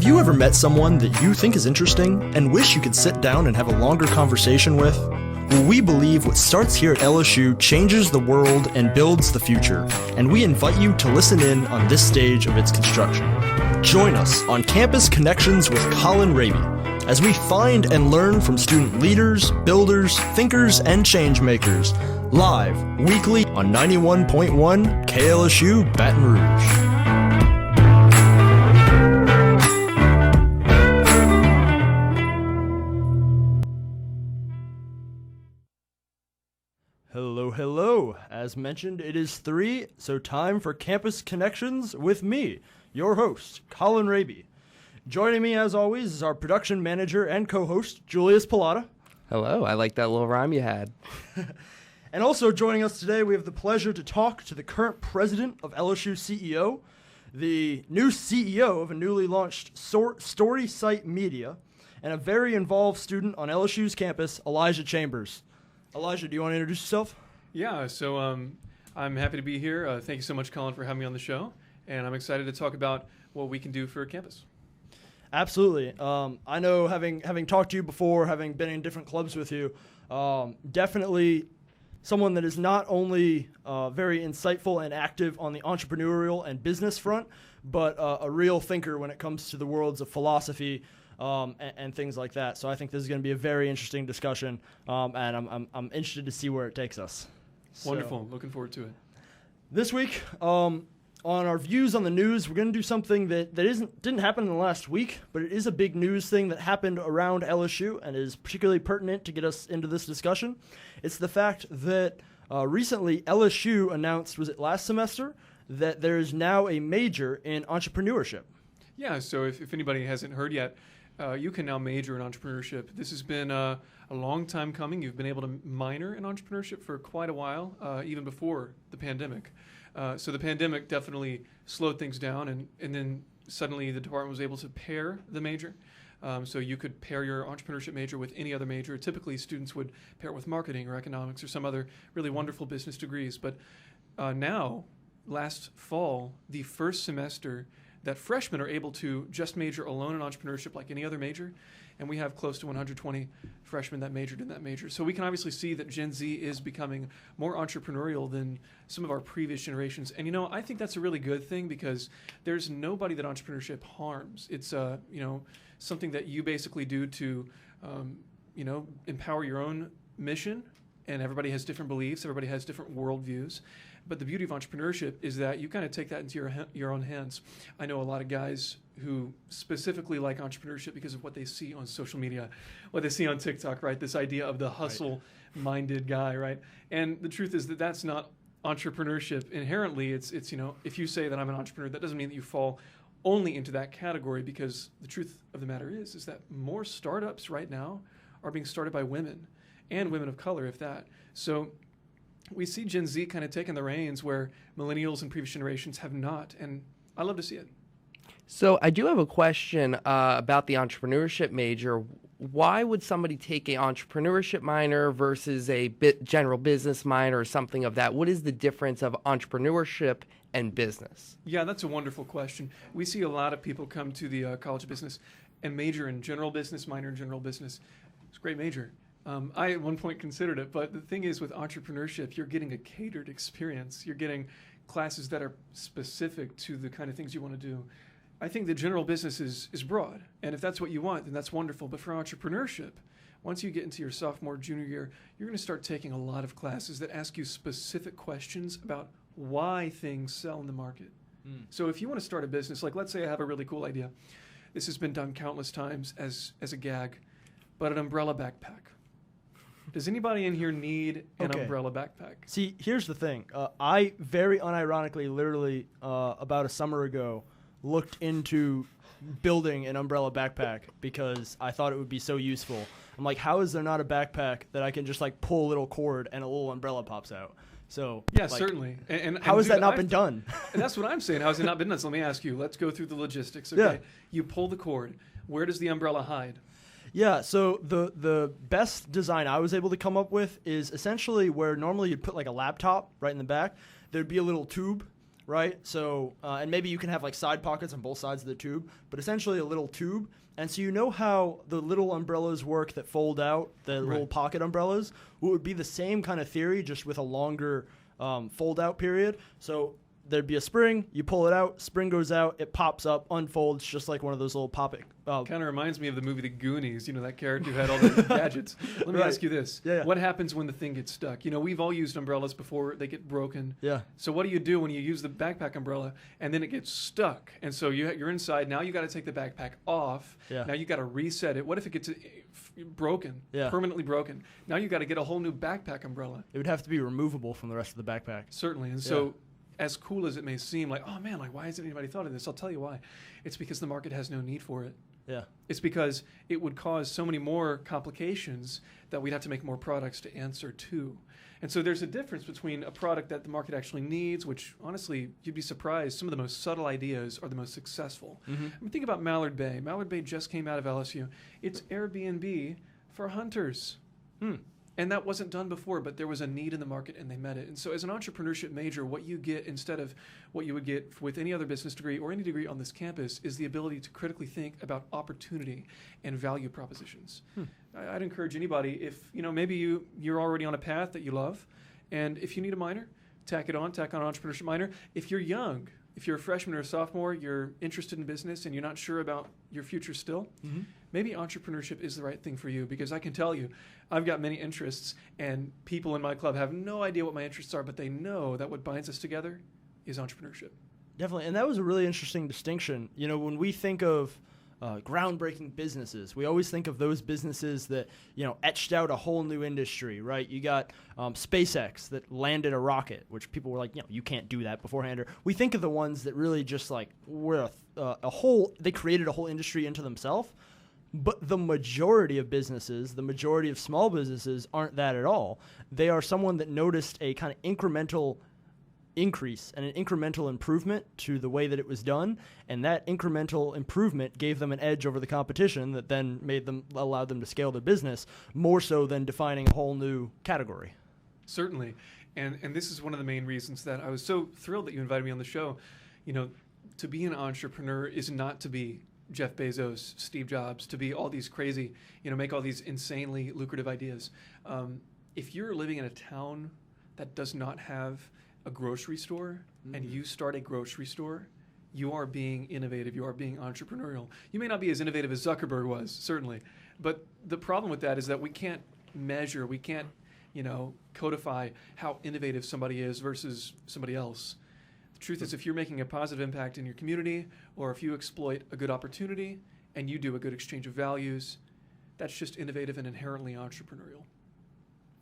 Have you ever met someone that you think is interesting and wish you could sit down and have a longer conversation with? Well, we believe what starts here at LSU changes the world and builds the future, and we invite you to listen in on this stage of its construction. Join us on Campus Connections with Colin Raby as we find and learn from student leaders, builders, thinkers, and change makers, live weekly on 91.1 KLSU Baton Rouge. Hello. As mentioned, it is 3, so time for Campus Connections with me, your host, Colin Raby. Joining me, as always, is our production manager and co-host, Julius Pilata. Hello, I like that little rhyme you had. And also joining us today, we have the pleasure to talk to the current president of LSU CEO, the new CEO of a newly launched Storysight Media, and a very involved student on LSU's campus, Elijah Chambers. Elijah, do you want to introduce yourself? Yeah, so I'm happy to be here. Thank you so much, Colin, for having me on the show. And I'm excited to talk about what we can do for campus. Absolutely. I know having talked to you before, having been in different clubs with you, definitely someone that is not only very insightful and active on the entrepreneurial and business front, but a real thinker when it comes to the worlds of philosophy and things like that. So I think this is going to be a very interesting discussion, and I'm interested to see where it takes us. Wonderful. Looking forward to it. This week, on our views on the news, we're going to do something that didn't happen in the last week, but it is a big news thing that happened around LSU and is particularly pertinent to get us into this discussion. It's the fact that recently LSU announced, was it last semester, that there is now a major in entrepreneurship. Yeah, so if anybody hasn't heard yet, you can now major in entrepreneurship. This has been a long time coming. You've been able to minor in entrepreneurship for quite a while, even before the pandemic. So the pandemic definitely slowed things down, and then suddenly the department was able to pair the major. So you could pair your entrepreneurship major with any other major. Typically, students would pair it with marketing or economics or some other really wonderful business degrees. But now, last fall, the first semester, that freshmen are able to just major alone in entrepreneurship like any other major, and we have close to 120 freshmen that majored in that major. So we can obviously see that Gen Z is becoming more entrepreneurial than some of our previous generations. And, I think that's a really good thing because there's nobody that entrepreneurship harms. It's, something that you basically do to, empower your own mission, and everybody has different beliefs, everybody has different worldviews. But the beauty of entrepreneurship is that you kind of take that into your own hands. I know a lot of guys who specifically like entrepreneurship because of what they see on social media, what they see on TikTok, right? This idea of the hustle-minded guy, right? And the truth is that that's not entrepreneurship. Inherently, it's if you say that I'm an entrepreneur, that doesn't mean that you fall only into that category, because the truth of the matter is that more startups right now are being started by women and women of color, if that. So we see Gen Z kind of taking the reins where millennials and previous generations have not, and I love to see it. So I do have a question about the entrepreneurship major. Why would somebody take an entrepreneurship minor versus a general business minor or something of that? What is the difference of entrepreneurship and business? Yeah, that's a wonderful question. We see a lot of people come to the College of Business and major in general business, minor in general business. It's a great major. I at one point considered it, but the thing is with entrepreneurship, you're getting a catered experience. You're getting classes that are specific to the kind of things you want to do. I think the general business is broad, and if that's what you want, then that's wonderful. But for entrepreneurship, once you get into your sophomore, junior year, you're going to start taking a lot of classes that ask you specific questions about why things sell in the market. So if you want to start a business, like let's say I have a really cool idea. This has been done countless times as a gag, but an umbrella backpack. Does anybody in here need an umbrella backpack? See, here's the thing. I very unironically, literally about a summer ago, looked into building an umbrella backpack because I thought it would be so useful. I'm like, how is there not a backpack that I can just pull a little cord and a little umbrella pops out? So yeah, certainly. And how has that not been done? And that's what I'm saying. How has it not been done? So let me ask you. Let's go through the logistics. Okay. Yeah. You pull the cord. Where does the umbrella hide? Yeah, so the best design I was able to come up with is essentially where normally you'd put a laptop right in the back. There'd be a little tube right? So, and maybe you can have like side pockets on both sides of the tube, but essentially a little tube. And so you know how the little umbrellas work that fold out, the little pocket umbrellas? Well, it would be the same kind of theory, just with a longer fold-out period. So there'd be a spring, you pull it out, spring goes out, it pops up, unfolds, just like one of those little pop-it. Kind of reminds me of the movie The Goonies, you know, that character who had all the gadgets. Let me ask you this. What happens when the thing gets stuck? You know, we've all used umbrellas before they get broken. Yeah. So what do you do when you use the backpack umbrella and then it gets stuck? And so you're inside. Now you got to take the backpack off. Yeah. Now you got to reset it. What if it gets broken, permanently broken? Now you got to get a whole new backpack umbrella. It would have to be removable from the rest of the backpack. Certainly. And so as cool as it may seem, like, oh man, like why hasn't anybody thought of this? I'll tell you why. It's because the market has no need for it. Yeah. It's because it would cause so many more complications that we'd have to make more products to answer to. And so there's a difference between a product that the market actually needs, which honestly, you'd be surprised, some of the most subtle ideas are the most successful. I mean, think about Mallard Bay. Mallard Bay just came out of LSU. It's Airbnb for hunters. And that wasn't done before, but there was a need in the market and they met it. And so as an entrepreneurship major, what you get instead of what you would get with any other business degree or any degree on this campus is the ability to critically think about opportunity and value propositions. I'd encourage anybody, if you know, maybe you're already on a path that you love, and if you need a minor, tack on an entrepreneurship minor. If you're young, if you're a freshman or a sophomore, you're interested in business and you're not sure about your future still, maybe entrepreneurship is the right thing for you, because I can tell you, I've got many interests and people in my club have no idea what my interests are, but they know that what binds us together is entrepreneurship. Definitely. And that was a really interesting distinction. You know, when we think of groundbreaking businesses, we always think of those businesses that, you know, etched out a whole new industry, right? You got SpaceX that landed a rocket, which people were like, you know, you can't do that beforehand. Or we think of the ones that really just like were they created a whole industry into themselves. But the majority of businesses, the majority of small businesses aren't that at all. They are someone that noticed a kind of incremental increase and an incremental improvement to the way that it was done, and that incremental improvement gave them an edge over the competition that then allowed them to scale their business more so than defining a whole new category. Certainly. And this is one of the main reasons that I was so thrilled that you invited me on the show. You know, to be an entrepreneur is not to be Jeff Bezos, Steve Jobs, to be all these crazy, you know, make all these insanely lucrative ideas. If you're living in a town that does not have a grocery store and you start a grocery store, you are being innovative, you are being entrepreneurial. You may not be as innovative as Zuckerberg was, certainly, but the problem with that is that we can't measure, we can't, you know, codify how innovative somebody is versus somebody else. The truth is, if you're making a positive impact in your community, or if you exploit a good opportunity and you do a good exchange of values, that's just innovative and inherently entrepreneurial.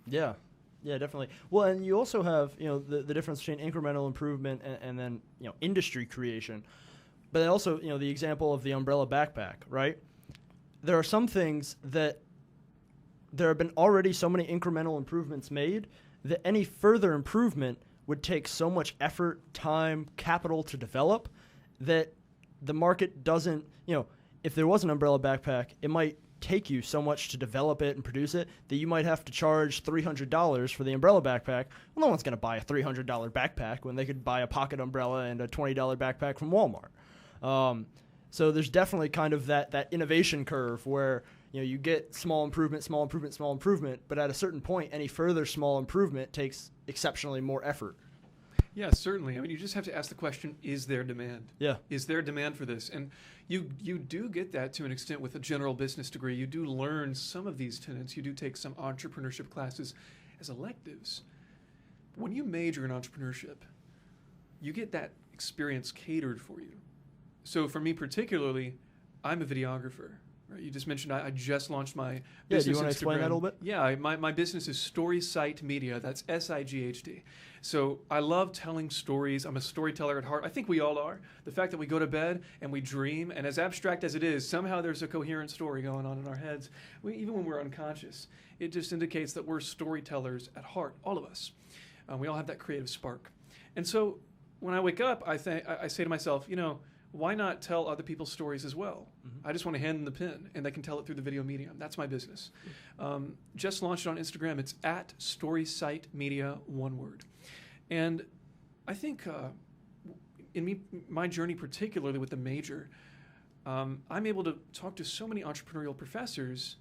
Yeah. Yeah, definitely. Well, and you also have, you know, the difference between incremental improvement and then, you know, industry creation. But also, you know, the example of the umbrella backpack, right? There are some things that there have been already so many incremental improvements made that any further improvement would take so much effort, time, capital to develop that the market doesn't, you know, if there was an umbrella backpack, it might take you so much to develop it and produce it that you might have to charge $300 for the umbrella backpack. Well, no one's going to buy a $300 backpack when they could buy a pocket umbrella and a $20 backpack from Walmart. So there's definitely kind of that innovation curve where, you know, you get small improvement, but at a certain point, any further small improvement takes exceptionally more effort. Yeah, certainly. I mean, you just have to ask the question, is there demand? Yeah. Is there demand for this? And you do get that to an extent with a general business degree. You do learn some of these tenets. You do take some entrepreneurship classes as electives. When you major in entrepreneurship, you get that experience catered for you. So for me particularly, I'm a videographer. Right? You just mentioned I just launched my business. Do you want to explain that a little bit? Yeah, my business is Storysight Media. That's SIGHT. So I love telling stories. I'm a storyteller at heart. I think we all are. The fact that we go to bed and we dream, and as abstract as it is, somehow there's a coherent story going on in our heads, even when we're unconscious. It just indicates that we're storytellers at heart, all of us. We all have that creative spark. And so when I wake up, I say to myself, you know, why not tell other people's stories as well? I just want to hand them the pen, and they can tell it through the video medium. That's my business. Just launched it on Instagram. It's at Storysight Media, one word. And I think my journey, particularly with the major, I'm able to talk to so many entrepreneurial professors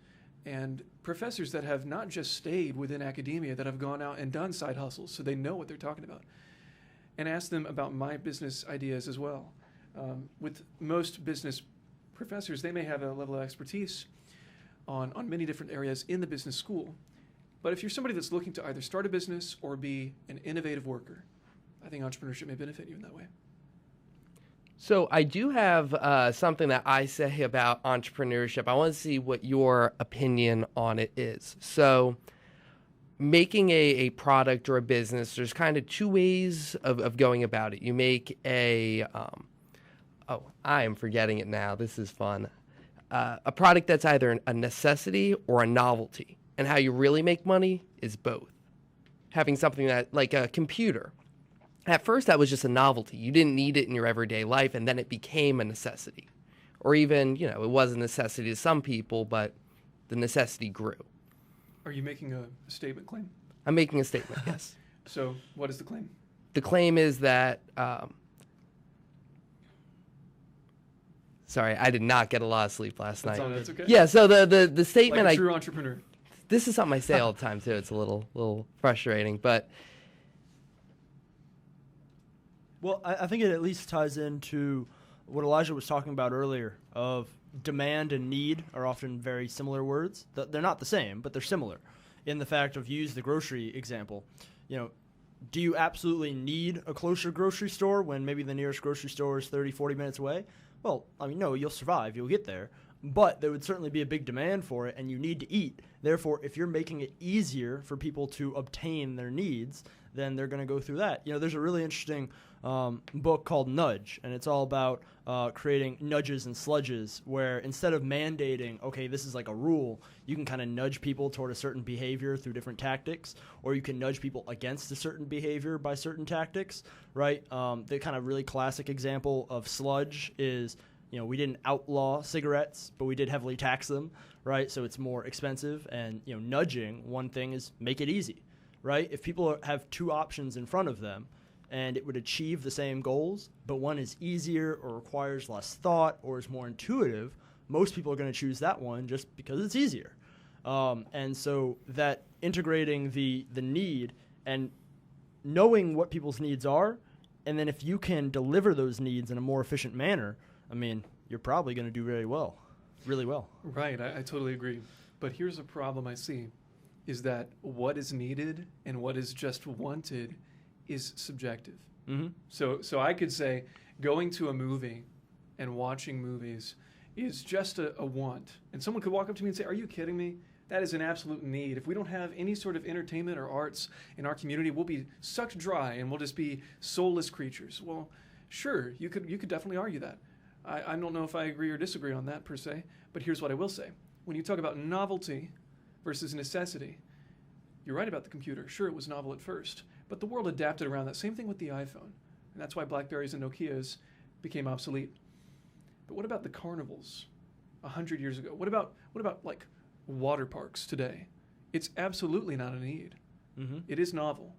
and professors that have not just stayed within academia, that have gone out and done side hustles, so they know what they're talking about, and ask them about my business ideas as well. With most business professors, they may have a level of expertise on many different areas in the business school. But if you're somebody that's looking to either start a business or be an innovative worker, I think entrepreneurship may benefit you in that way. So I do have something that I say about entrepreneurship. I want to see what your opinion on it is. So making a product or a business, there's kind of two ways of going about it. You make a, I am forgetting it now. This is fun. A product that's either a necessity or a novelty. And how you really make money is both. Having something that, like a computer. At first, that was just a novelty. You didn't need it in your everyday life, and then it became a necessity. Or even, it was a necessity to some people, but the necessity grew. Are you making a statement claim? I'm making a statement, yes. So what is the claim? The claim is that, sorry, I did not get a lot of sleep last night. That's okay. Yeah, so the statement, like a true entrepreneur. This is something I say all the time too. It's a little frustrating, but well, I think it at least ties into what Elijah was talking about earlier. Of demand and need are often very similar words. They're not the same, but they're similar. In the fact of, use the grocery example, do you absolutely need a closer grocery store when maybe the nearest grocery store is 30, 40 minutes away? Well, no, you'll survive. You'll get there. But there would certainly be a big demand for it, and you need to eat. Therefore, if you're making it easier for people to obtain their needs, then they're going to go through that. There's a really interesting book called Nudge, and it's all about creating nudges and sludges, where instead of mandating, okay, this is like a rule, you can kind of nudge people toward a certain behavior through different tactics, or you can nudge people against a certain behavior by certain tactics, right? The kind of really classic example of sludge is, we didn't outlaw cigarettes, but we did heavily tax them, right? So it's more expensive. And, nudging, one thing is make it easy, right? If people have two options in front of them and it would achieve the same goals, but one is easier or requires less thought or is more intuitive, most people are going to choose that one just because it's easier. And so that integrating the need and knowing what people's needs are, and then if you can deliver those needs in a more efficient manner, you're probably going to do really well. Right, I totally agree. But here's a problem I see, is that what is needed and what is just wanted is subjective. Mm-hmm. So I could say going to a movie and watching movies is just a want. And someone could walk up to me and say, "Are you kidding me? That is an absolute need. If we don't have any sort of entertainment or arts in our community, we'll be sucked dry and we'll just be soulless creatures." Well, sure, you could definitely argue that. I don't know if I agree or disagree on that per se, but here's what I will say. When you talk about novelty versus necessity, you're right about the computer. Sure, it was novel at first, but the world adapted around that. Same thing with the iPhone. And that's why BlackBerries and Nokias became obsolete. But what about the carnivals 100 years ago? What about like water parks today? It's absolutely not a need. Mm-hmm. It is novel.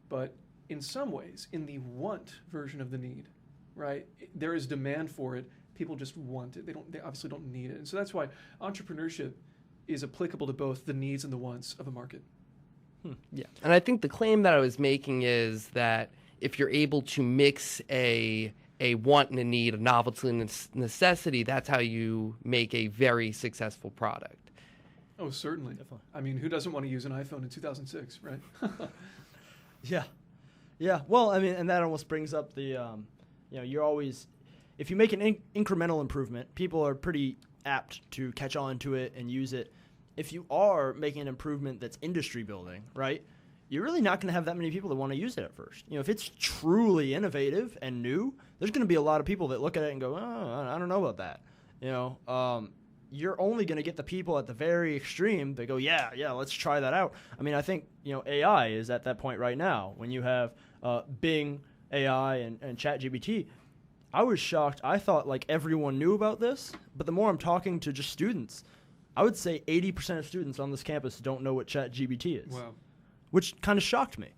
But in some ways, in the want version of the need, right, there is demand for it. People just want it. They obviously don't need it. And so that's why entrepreneurship is applicable to both the needs and the wants of a market. Yeah. And I think the claim that I was making is that if you're able to mix a want and a need, a novelty and a necessity, that's how you make a very successful product. Oh, certainly. Definitely. I mean, who doesn't want to use an iPhone in 2006, right? Yeah. Well, and that almost brings up the, you're always, if you make an incremental improvement, people are pretty apt to catch on to it and use it. If you are making an improvement that's industry building, right, you're really not going to have that many people that want to use it at first. If it's truly innovative and new, there's going to be a lot of people that look at it and go, "Oh, I don't know about that." You're only going to get the people at the very extreme that go, yeah, let's try that out. I think, AI is at that point right now. When you have Bing AI and ChatGPT, I was shocked. I thought like everyone knew about this, but the more I'm talking to just students, I would say 80% of students on this campus don't know what ChatGPT is. Wow. Which kind of shocked me,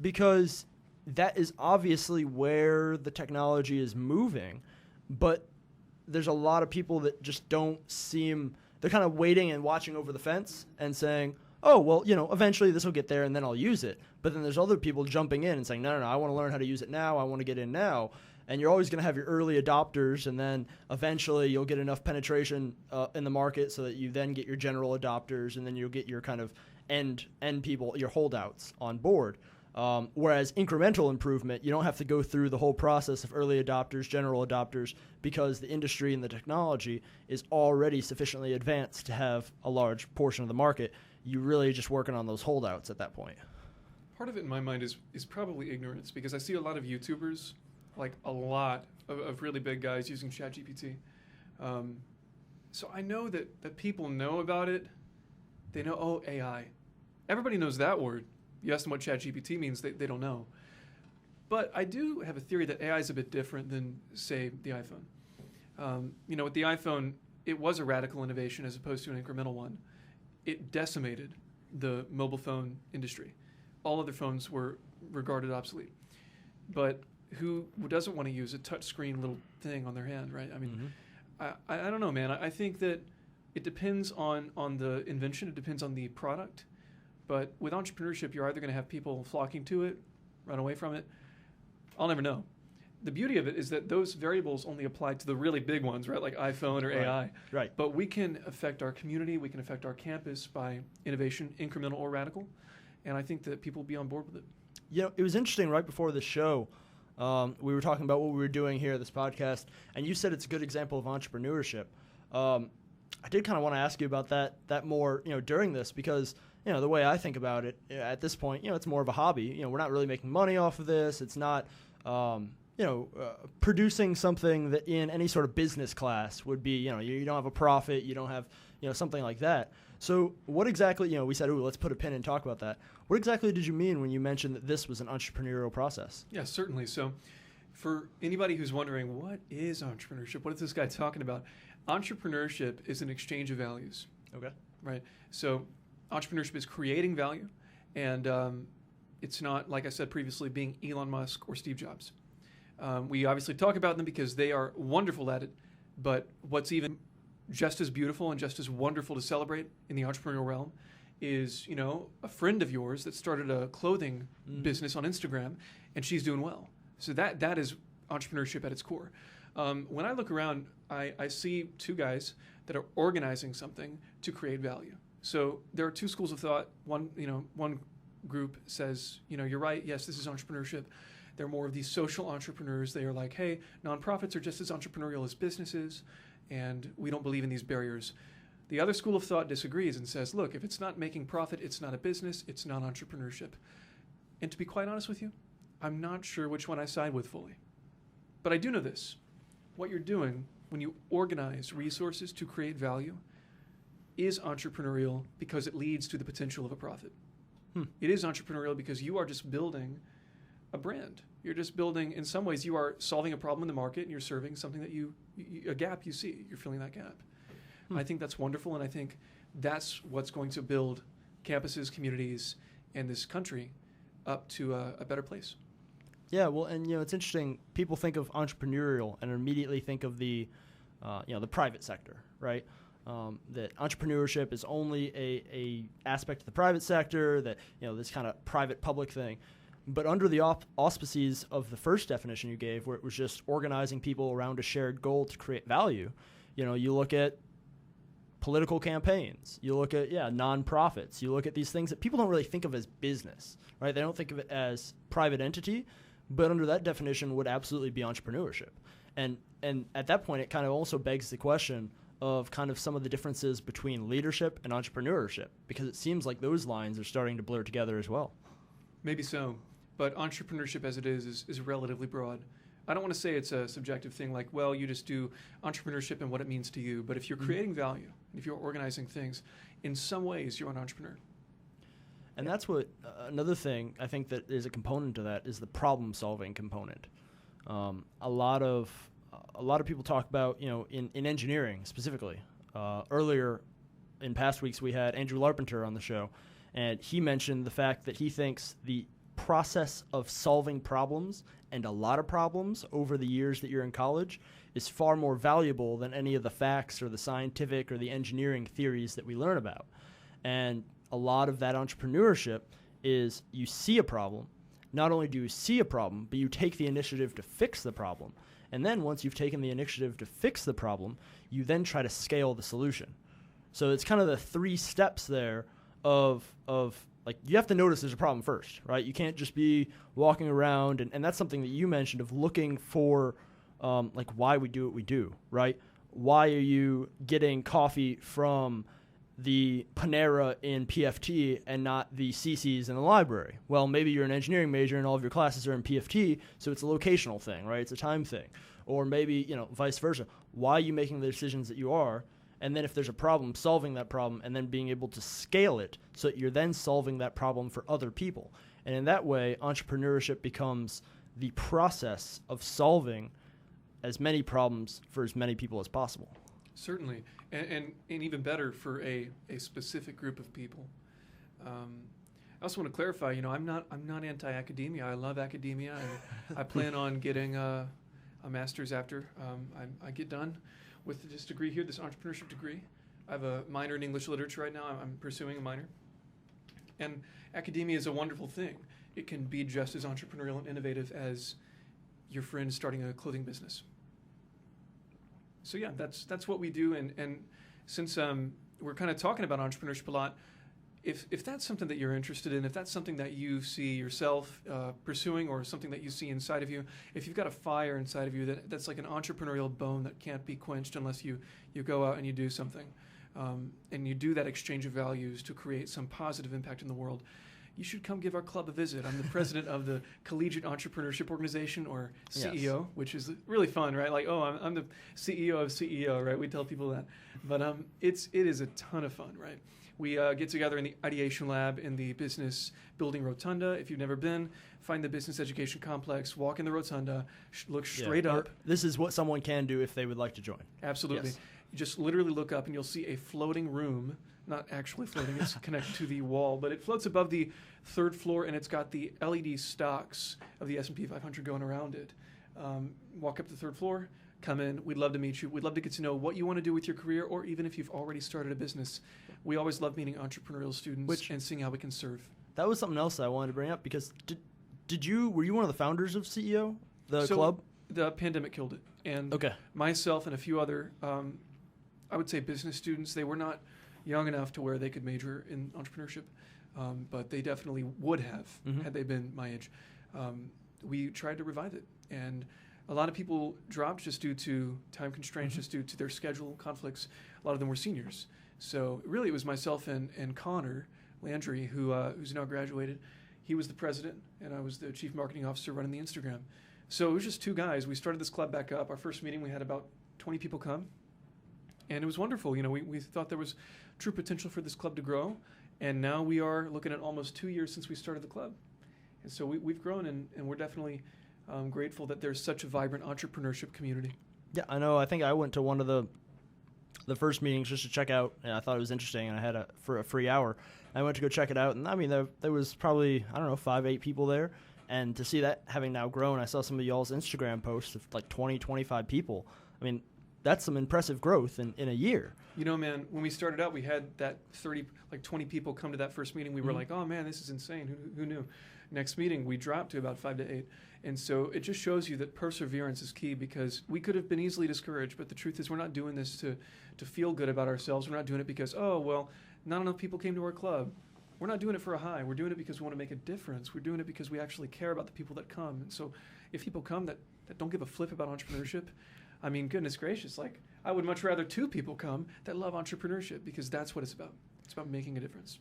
because that is obviously where the technology is moving, but there's a lot of people that just don't seem, they're kind of waiting and watching over the fence and saying, oh, well, eventually this will get there and then I'll use it. But then there's other people jumping in and saying, no, I want to learn how to use it now. I want to get in now. And you're always going to have your early adopters, and then eventually you'll get enough penetration in the market so that you then get your general adopters, and then you'll get your kind of end people, your holdouts on board. Whereas incremental improvement, you don't have to go through the whole process of early adopters, general adopters, because the industry and the technology is already sufficiently advanced to have a large portion of the market. You're really just working on those holdouts at that point. Part of it in my mind is probably ignorance, because I see a lot of YouTubers, like a lot of really big guys using ChatGPT. So I know that people know about it. They know, oh, AI. Everybody knows that word. You ask them what ChatGPT means, they don't know. But I do have a theory that AI is a bit different than, say, the iPhone. With the iPhone, it was a radical innovation as opposed to an incremental one. It decimated the mobile phone industry. All other phones were regarded obsolete. But who doesn't want to use a touchscreen little thing on their hand, right? I mean, I don't know, man. I think that it depends on the invention. It depends on the product. But with entrepreneurship, you're either going to have people flocking to it, run away from it. I'll never know. The beauty of it is that those variables only apply to the really big ones, right? Like iPhone or AI. Right. But we can affect our community. We can affect our campus by innovation, incremental or radical. And I think that people will be on board with it. It was interesting right before the show. We were talking about what we were doing here at this podcast, and you said it's a good example of entrepreneurship. I did kind of want to ask you about that more, during this, because the way I think about it at this point, it's more of a hobby. We're not really making money off of this. It's not, producing something that in any sort of business class would be, you don't have a profit, you don't have, something like that. So what exactly, we said, let's put a pin and talk about that. What exactly did you mean when you mentioned that this was an entrepreneurial process? Yeah, certainly. So for anybody who's wondering, what is entrepreneurship? What is this guy talking about? Entrepreneurship is an exchange of values. Okay. Right. So entrepreneurship is creating value, and it's not, like I said previously, being Elon Musk or Steve Jobs. We obviously talk about them because they are wonderful at it, but what's even just as beautiful and just as wonderful to celebrate in the entrepreneurial realm is, a friend of yours that started a clothing business on Instagram, and she's doing well. So that is entrepreneurship at its core. When I look around, I see two guys that are organizing something to create value. So there are two schools of thought. One group says, you're right. Yes, this is entrepreneurship. They're more of these social entrepreneurs. They are like, hey, nonprofits are just as entrepreneurial as businesses, and we don't believe in these barriers. The other school of thought disagrees and says, look, if it's not making profit, it's not a business, it's not entrepreneurship. And to be quite honest with you, I'm not sure which one I side with fully. But I do know this. What you're doing when you organize resources to create value is entrepreneurial because it leads to the potential of a profit. It is entrepreneurial because you are just building a brand. You're just building, in some ways, you are solving a problem in the market and you're serving something that a gap you see. You're filling that gap. I think that's wonderful, and I think that's what's going to build campuses, communities, and this country up to a better place. Yeah, well, and it's interesting. People think of entrepreneurial and immediately think of the private sector, right? That entrepreneurship is only a aspect of the private sector. That this kind of private-public thing. But under the auspices of the first definition you gave, where it was just organizing people around a shared goal to create value, you look at political campaigns, you look at nonprofits, you look at these things that people don't really think of as business, right? They don't think of it as private entity, but under that definition would absolutely be entrepreneurship. And at that point, it kind of also begs the question of kind of some of the differences between leadership and entrepreneurship, because it seems like those lines are starting to blur together as well. Maybe so, but entrepreneurship as it is relatively broad. I don't want to say it's a subjective thing like, well, you just do entrepreneurship and what it means to you, but if you're creating value, if you're organizing things, in some ways you're an entrepreneur. And that's what another thing I think that is a component to that is the problem-solving component. A lot of people talk about, in engineering specifically. Earlier in past weeks, we had Andrew Larpenter on the show, and he mentioned the fact that he thinks the process of solving problems, and a lot of problems over the years that you're in college, is far more valuable than any of the facts or the scientific or the engineering theories that we learn about. And a lot of that entrepreneurship is you see a problem. Not only do you see a problem, but you take the initiative to fix the problem. And then once you've taken the initiative to fix the problem, you then try to scale the solution. So it's kind of the 3 steps there of like, you have to notice there's a problem first, right? You can't just be walking around, and that's something that you mentioned of looking for like why we do what we do, right? Why are you getting coffee from the Panera in PFT and not the CC's in the library? Well, maybe you're an engineering major and all of your classes are in PFT, so it's a locational thing, right? It's a time thing. Or maybe, vice versa. Why are you making the decisions that you are? And then if there's a problem, solving that problem and then being able to scale it so that you're then solving that problem for other people. And in that way, entrepreneurship becomes the process of solving as many problems for as many people as possible. Certainly, and even better for a specific group of people. I also want to clarify, I'm not anti-academia. I love academia, and I plan on getting a master's after I get done with this degree here, this entrepreneurship degree. I have a minor in English literature right now. I'm pursuing a minor, and academia is a wonderful thing. It can be just as entrepreneurial and innovative as your friend starting a clothing business. So yeah, that's what we do, and since we're kind of talking about entrepreneurship a lot, if that's something that you're interested in, if that's something that you see yourself pursuing, or something that you see inside of you, if you've got a fire inside of you that's like an entrepreneurial bone that can't be quenched unless you go out and you do something, and you do that exchange of values to create some positive impact in the world, you should come give our club a visit. I'm the president of the Collegiate Entrepreneurship Organization, or CEO, yes, which is really fun, right? Like, I'm the CEO of CEO, right? We tell people that. But it is a ton of fun, right? We get together in the Ideation Lab in the Business Building Rotunda. If you've never been, find the Business Education Complex, walk in the Rotunda, look straight up. This is what someone can do if they would like to join. Absolutely. Yes. You just literally look up and you'll see a floating room. Not actually floating, it's connected to the wall, but it floats above the 3rd floor, and it's got the LED stocks of the S&P 500 going around it. Walk up to the 3rd floor, come in. We'd love to meet you. We'd love to get to know what you want to do with your career, or even if you've already started a business. We always love meeting entrepreneurial students and seeing how we can serve. That was something else that I wanted to bring up, because were you one of the founders of CEO, the club? The pandemic killed it. And myself and a few other, I would say business students, they were not young enough to where they could major in entrepreneurship, but they definitely would have had they been my age. We tried to revive it, and a lot of people dropped just due to time constraints, just due to their schedule conflicts. A lot of them were seniors. So really it was myself and Connor Landry, who's now graduated. He was the president, and I was the chief marketing officer running the Instagram. So it was just 2 guys. We started this club back up. Our first meeting, we had about 20 people come, and it was wonderful. We thought there was true potential for this club to grow, and now we are looking at almost 2 years since we started the club. And so we've grown, and we're definitely grateful that there's such a vibrant entrepreneurship community. Yeah, I know. I think I went to one of the first meetings just to check out, and I thought it was interesting, and I had for a free hour. I went to go check it out, and I mean, there was probably, 5, 8 people there, and to see that having now grown, I saw some of y'all's Instagram posts of like 20, 25 people. I mean, that's some impressive growth in a year. Man, when we started out, we had that 20 people come to that first meeting. We were like, oh man, this is insane. Who knew? Next meeting, we dropped to about 5 to 8. And so it just shows you that perseverance is key, because we could have been easily discouraged, but the truth is we're not doing this to feel good about ourselves. We're not doing it because, not enough people came to our club. We're not doing it for a high. We're doing it because we want to make a difference. We're doing it because we actually care about the people that come. And so if people come that don't give a flip about entrepreneurship, I mean, goodness gracious, like, I would much rather 2 people come that love entrepreneurship, because that's what it's about. It's about making a difference.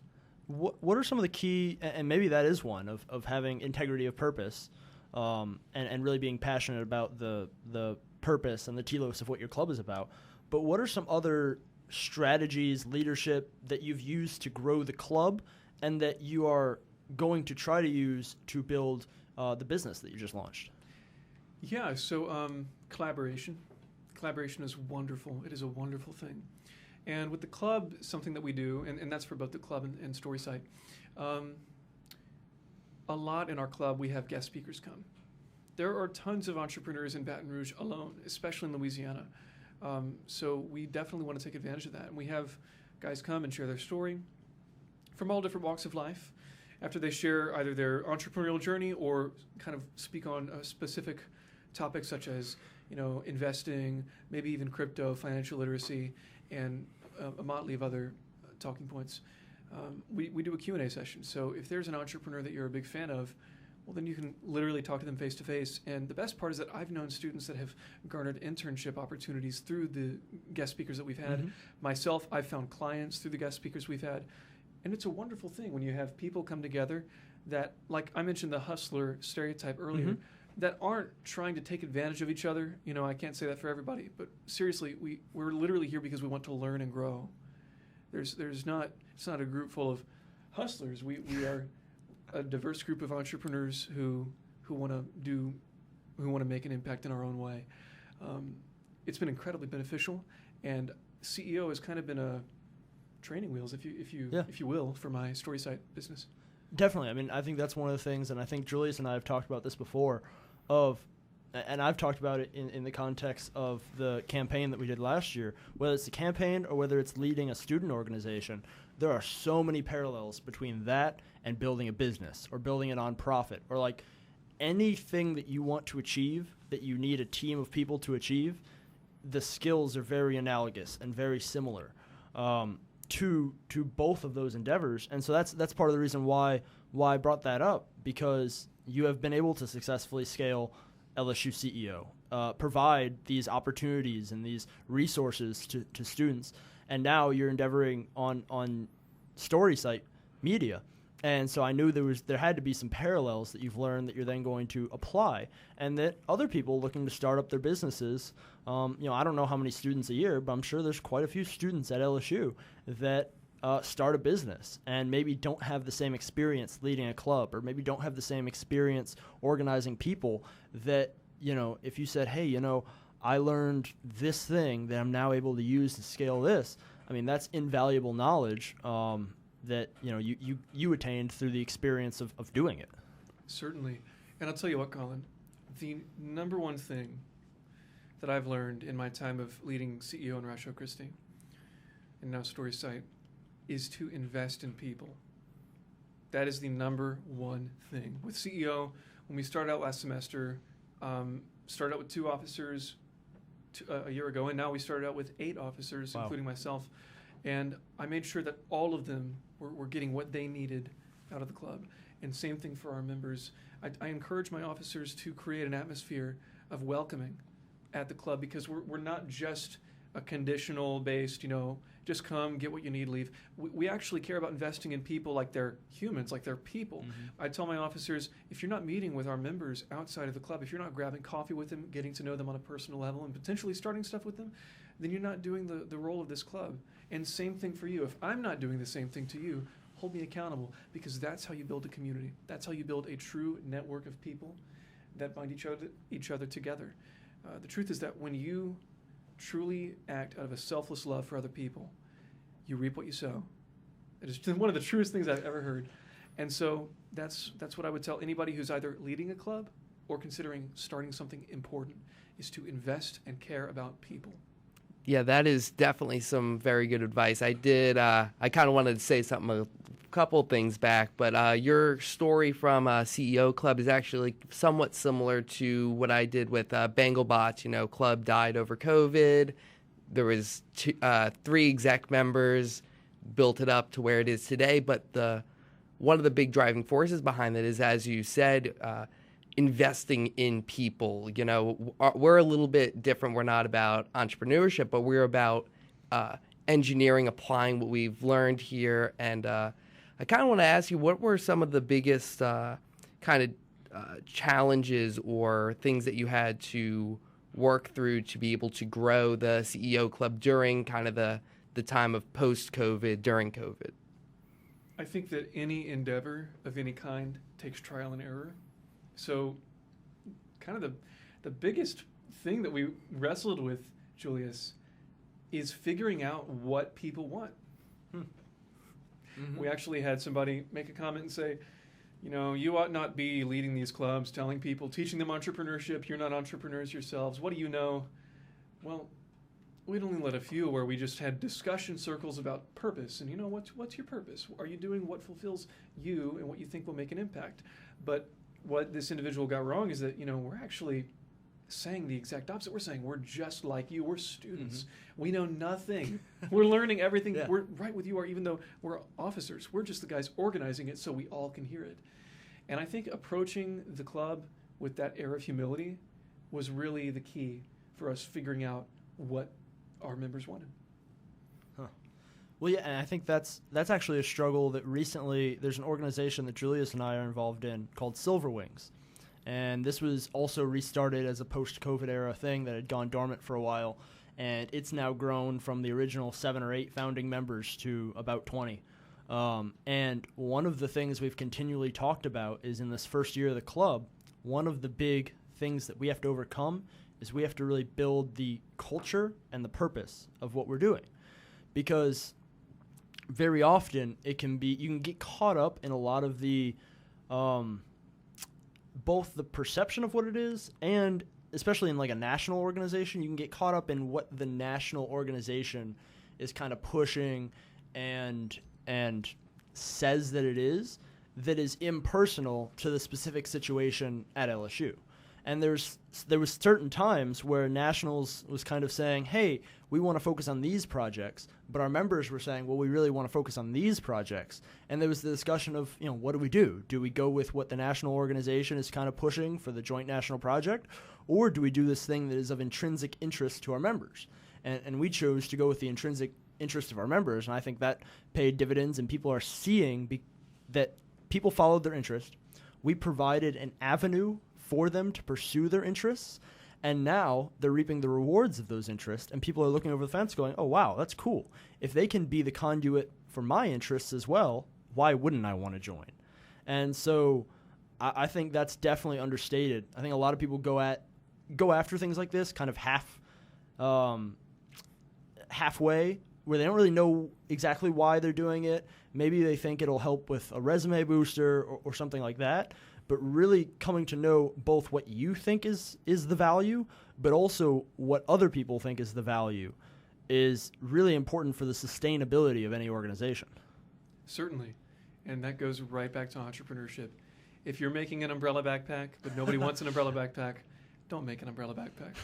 What are some of the key, and maybe that is one, of having integrity of purpose, and really being passionate about the purpose and the telos of what your club is about. But what are some other strategies, leadership that you've used to grow the club, and that you are going to try to use to build the business that you just launched? Yeah, so collaboration. Collaboration is wonderful. It is a wonderful thing. And with the club, something that we do, and that's for both the club and Storysight, a a lot in our club, we have guest speakers come. There are tons of entrepreneurs in Baton Rouge alone, especially in Louisiana. So we definitely want to take advantage of that. And we have guys come and share their story from all different walks of life. After they share either their entrepreneurial journey or kind of speak on a specific topics such as, investing, maybe even crypto, financial literacy, and a motley of other talking points. We do a Q&A session. So if there's an entrepreneur that you're a big fan of, well, then you can literally talk to them face to face. And the best part is that I've known students that have garnered internship opportunities through the guest speakers that we've had. Mm-hmm. Myself, I've found clients through the guest speakers we've had. And it's a wonderful thing when you have people come together that, like I mentioned the hustler stereotype earlier, mm-hmm. that aren't trying to take advantage of each other. I can't say that for everybody, but seriously, we're literally here because we want to learn and grow. It's not a group full of hustlers. We are a diverse group of entrepreneurs who want to make an impact in our own way. It's been incredibly beneficial, and CEO has kind of been a training wheels, if you will, for my Storysight business. Definitely. I mean, I think that's one of the things, and I think Julius and I have talked about this before, and I've talked about it in the context of the campaign that we did last year, whether it's the campaign or whether it's leading a student organization. There are so many parallels between that and building a business or building a nonprofit or like anything that you want to achieve that you need a team of people to achieve. The skills are very analogous and very similar to both of those endeavors. And so that's part of the reason why I brought that up, because you have been able to successfully scale LSU CEO, provide these opportunities and these resources to students, and now you're endeavoring on Storysight Media. And so I knew there had to be some parallels that you've learned that you're then going to apply, and that other people looking to start up their businesses, I don't know how many students a year, but I'm sure there's quite a few students at LSU that start a business and maybe don't have the same experience leading a club, or maybe don't have the same experience organizing people, that, if you said, hey, I learned this thing that I'm now able to use to scale this, I mean, that's invaluable knowledge that you attained through the experience of doing it. Certainly. And I'll tell you what, Colin, the number one thing that I've learned in my time of leading CEO in Rancho Christi and now Storysight is to invest in people. That is the number one thing. With CEO, when we started out last semester, started out with 2 officers a year ago, and now we started out with 8 officers, wow, including myself. And I made sure that all of them were getting what they needed out of the club. And same thing for our members. I encourage my officers to create an atmosphere of welcoming at the club, because we're not just a conditional based, just come, get what you need, leave. We actually care about investing in people like they're humans, like they're people. Mm-hmm. I tell my officers, if you're not meeting with our members outside of the club, if you're not grabbing coffee with them, getting to know them on a personal level, and potentially starting stuff with them, then you're not doing the role of this club. And same thing for you. If I'm not doing the same thing to you, hold me accountable, because that's how you build a community. That's how you build a true network of people that bind each other together. The truth is that when you truly act out of a selfless love for other people, you reap what you sow. It is one of the truest things I've ever heard. And so that's what I would tell anybody who's either leading a club or considering starting something important, is to invest and care about people. Yeah, that is definitely some very good advice. I kind of wanted to say something a couple things back, but your story from CEO Club is actually somewhat similar to what I did with BangleBots. Club died over COVID. There was 3 exec members, built it up to where it is today. But one of the big driving forces behind it is, as you said, investing in people. We're a little bit different. We're not about entrepreneurship, but we're about engineering, applying what we've learned here. And I kind of want to ask you, what were some of the biggest challenges or things that you had to work through to be able to grow the CEO Club during kind of the time of post-COVID, during COVID? I think that any endeavor of any kind takes trial and error. So kind of the biggest thing that we wrestled with, Julius, is figuring out what people want. Mm-hmm. We actually had somebody make a comment and say, you ought not be leading these clubs, telling people, teaching them entrepreneurship. You're not entrepreneurs yourselves. What do you know? Well, we'd only let a few where we just had discussion circles about purpose. And what's your purpose? Are you doing what fulfills you and what you think will make an impact? But what this individual got wrong is that, we're actually saying the exact opposite. We're saying we're just like you. We're students. We know nothing. We're learning everything. Yeah. We're right with you are, even though we're officers. We're just the guys organizing it so we all can hear it. And I think approaching the club with that air of humility was really the key for us figuring out what our members wanted. Well, yeah, and I think that's actually a struggle that recently there's an organization that Julius and I are involved in called Silver Wings. And this was also restarted as a post-COVID era thing that had gone dormant for a while. And it's now grown from the original 7 or 8 founding members to about 20. And one of the things we've continually talked about is in this first year of the club, one of the big things that we have to overcome is we have to really build the culture and the purpose of what we're doing. Because very often you can get caught up in a lot of the both the perception of what it is, and especially in like a national organization, you can get caught up in what the national organization is kind of pushing and says that it is, that is impersonal to the specific situation at LSU. And there was certain times where Nationals was kind of saying, hey, we want to focus on these projects, but our members were saying, well, we really want to focus on these projects. And there was the discussion of, what do we do? Do we go with what the national organization is kind of pushing for the joint national project, or do we do this thing that is of intrinsic interest to our members? And we chose to go with the intrinsic interest of our members, and I think that paid dividends, and people are seeing that people followed their interest. We provided an avenue for them to pursue their interests, and now they're reaping the rewards of those interests, and people are looking over the fence going, oh, wow, that's cool. If they can be the conduit for my interests as well, why wouldn't I want to join? And so I think that's definitely understated. I think a lot of people go after things like this kind of halfway, where they don't really know exactly why they're doing it. Maybe they think it'll help with a resume booster or something like that. But really coming to know both what you think is the value, but also what other people think is the value, is really important for the sustainability of any organization. Certainly. And that goes right back to entrepreneurship. If you're making an umbrella backpack, but nobody wants an umbrella backpack, don't make an umbrella backpack.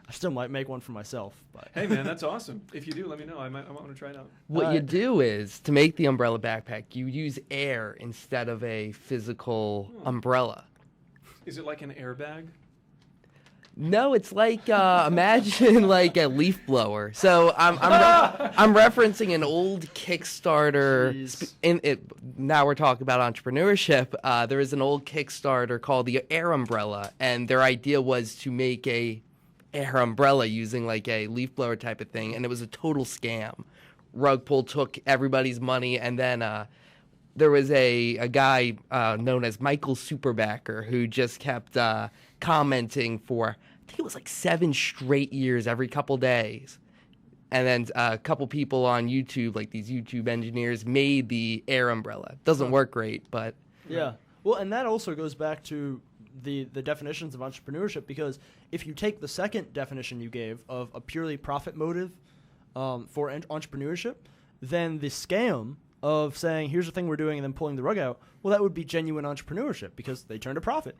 I still might make one for myself. But Hey, man, that's awesome. If you do, let me know. I want to try it out. What you do is, to make the umbrella backpack, you use air instead of a physical umbrella. Is it like an airbag? No, it's like imagine like a leaf blower. So I'm referencing an old Kickstarter. Now we're talking about entrepreneurship. There is an old Kickstarter called the Air Umbrella, and their idea was to make a air umbrella using like a leaf blower type of thing, and it was a total scam. Rug pull took everybody's money, and then there was a guy known as Michael Superbacker who just kept commenting for, I think it was like 7 straight years every couple days. And then a couple people on YouTube, like these YouTube engineers, made the air umbrella. Doesn't work great, but... Yeah. Well, and that also goes back to the definitions of entrepreneurship, because if you take the second definition you gave of a purely profit motive for entrepreneurship, then the scam of saying, here's the thing we're doing, and then pulling the rug out, well, that would be genuine entrepreneurship, because they turned a profit.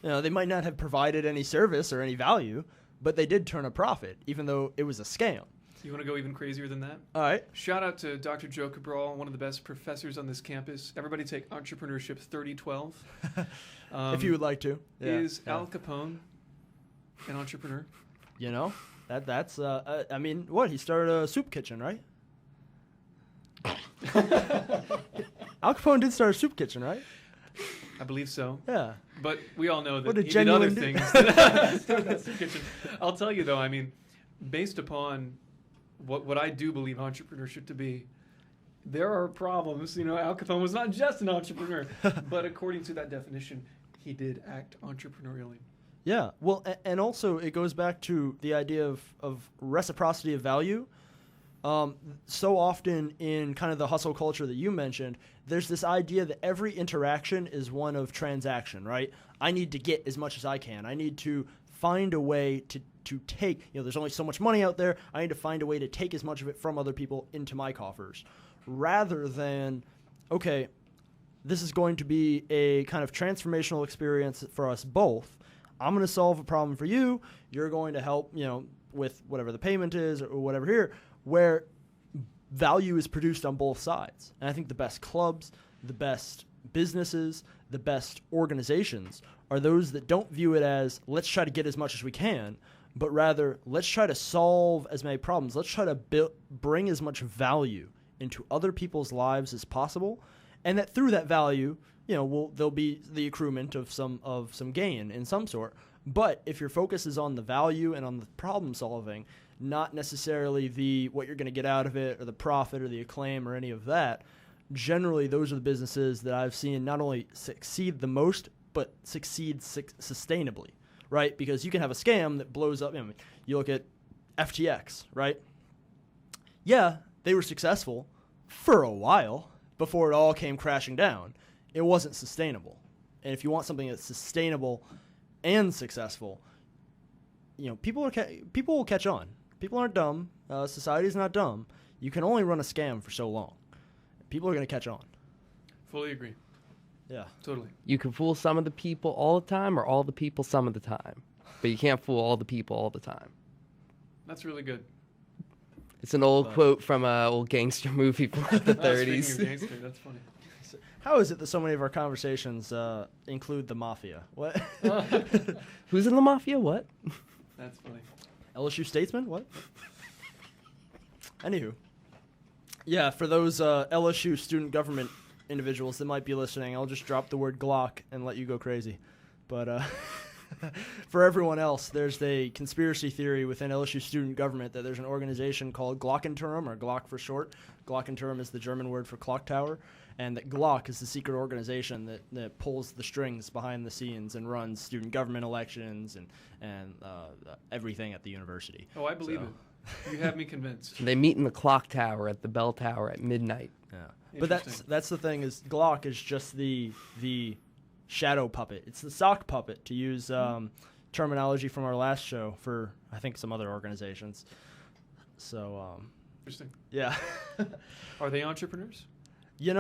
They might not have provided any service or any value, but they did turn a profit, even though it was a scam. You want to go even crazier than that? All right. Shout out to Dr. Joe Cabral, one of the best professors on this campus. Everybody take Entrepreneurship 3012. If you would like to. Is Al Capone an entrepreneur? That's I mean, what? He started a soup kitchen, right? Al Capone did start a soup kitchen, right? I believe so. Yeah. But we all know that What a he did other genuine things than that soup kitchen. I'll tell you, though, I mean, based upon what I do believe entrepreneurship to be, there are problems. Al Capone was not just an entrepreneur, but according to that definition, he did act entrepreneurially. Yeah. Well, and also it goes back to the idea of reciprocity of value. So often in kind of the hustle culture that you mentioned, there's this idea that every interaction is one of transaction, right? I need to get as much as I can. I need to find a way to take, there's only so much money out there. I need to find a way to take as much of it from other people into my coffers, rather than, okay, this is going to be a kind of transformational experience for us both. I'm going to solve a problem for you. You're going to help, with whatever the payment is or whatever here, where value is produced on both sides. And I think the best clubs, the best businesses, the best organizations are those that don't view it as, let's try to get as much as we can, but rather, let's try to solve as many problems. Let's try to bring as much value into other people's lives as possible, and that through that value, there'll be the accruement of some gain in some sort. But if your focus is on the value and on the problem solving, not necessarily what you're going to get out of it or the profit or the acclaim or any of that, generally those are the businesses that I've seen not only succeed the most, but succeed sustainably, right? Because you can have a scam that blows up. You look at FTX, right? Yeah, they were successful for a while before it all came crashing down. It wasn't sustainable. And if you want something that's sustainable and successful, people will catch on. People aren't dumb. Society's not dumb. You can only run a scam for so long. People are going to catch on. Fully agree. Yeah. Totally. You can fool some of the people all the time or all the people some of the time. But you can't fool all the people all the time. That's really good. It's an old quote from an old gangster movie from the 30s. Speaking of gangster, that's funny. How is it that so many of our conversations include the mafia? What? Who's in the mafia? What? That's funny. LSU statesman? What? Anywho. Yeah, for those LSU student government individuals that might be listening, I'll just drop the word Glock and let you go crazy. But for everyone else, there's a conspiracy theory within LSU student government that there's an organization called Glockenturm, or Glock for short. Glockenturm is the German word for clock tower, and that Glock is the secret organization that pulls the strings behind the scenes and runs student government elections and everything at the university. Oh, I believe it. You have me convinced. They meet in the clock tower at the bell tower at midnight. Yeah, but that's the thing, is Glock is just the shadow puppet. It's the sock puppet, to use terminology from our last show for, I think, some other organizations. So Interesting. Yeah. Are they entrepreneurs? As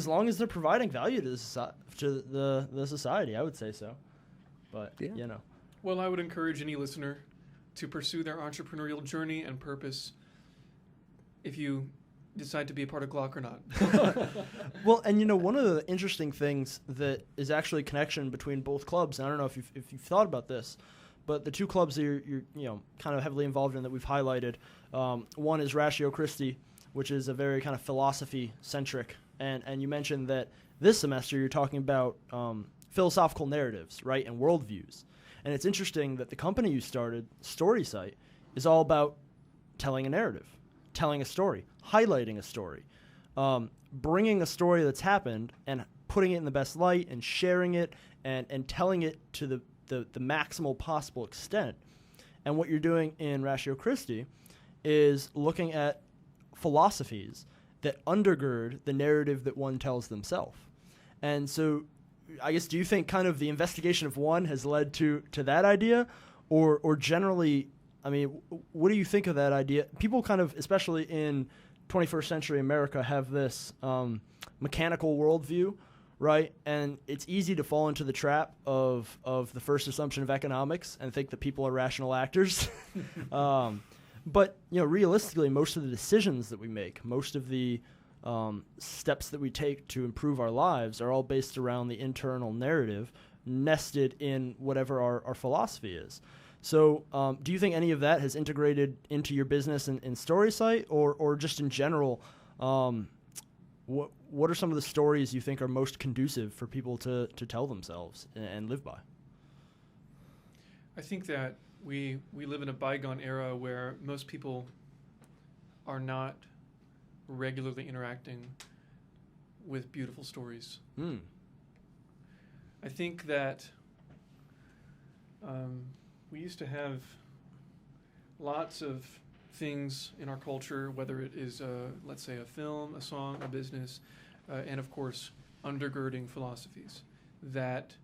long as they're providing value to the society, I would say so. But Well, I would encourage any listener to pursue their entrepreneurial journey and purpose if you decide to be a part of Glock or not. Well, and one of the interesting things that is actually a connection between both clubs, and I don't know if you've thought about this, but the two clubs that you're kind of heavily involved in that we've highlighted, one is Ratio Christi, which is a very kind of philosophy-centric, and you mentioned that this semester you're talking about philosophical narratives, right, and worldviews. And it's interesting that the company you started, Storysight, is all about telling a narrative, telling a story, highlighting a story, bringing a story that's happened and putting it in the best light and sharing it and telling it to the maximal possible extent. And what you're doing in Ratio Christi is looking at philosophies that undergird the narrative that one tells themselves. And so I guess, do you think kind of the investigation of one has led to that idea? Or generally, I mean, what do you think of that idea? People kind of, especially in 21st century America, have this mechanical worldview, right? And it's easy to fall into the trap of the first assumption of economics and think that people are rational actors. But, realistically, most of the decisions that we make, most of the steps that we take to improve our lives are all based around the internal narrative nested in whatever our philosophy is. So do you think any of that has integrated into your business in Storysight, or just in general, what are some of the stories you think are most conducive for people to tell themselves and live by? I think that we live in a bygone era where most people are not regularly interacting with beautiful stories. I think that we used to have lots of things in our culture, whether it is, let's say, a film, a song, a business, and of course, undergirding philosophies that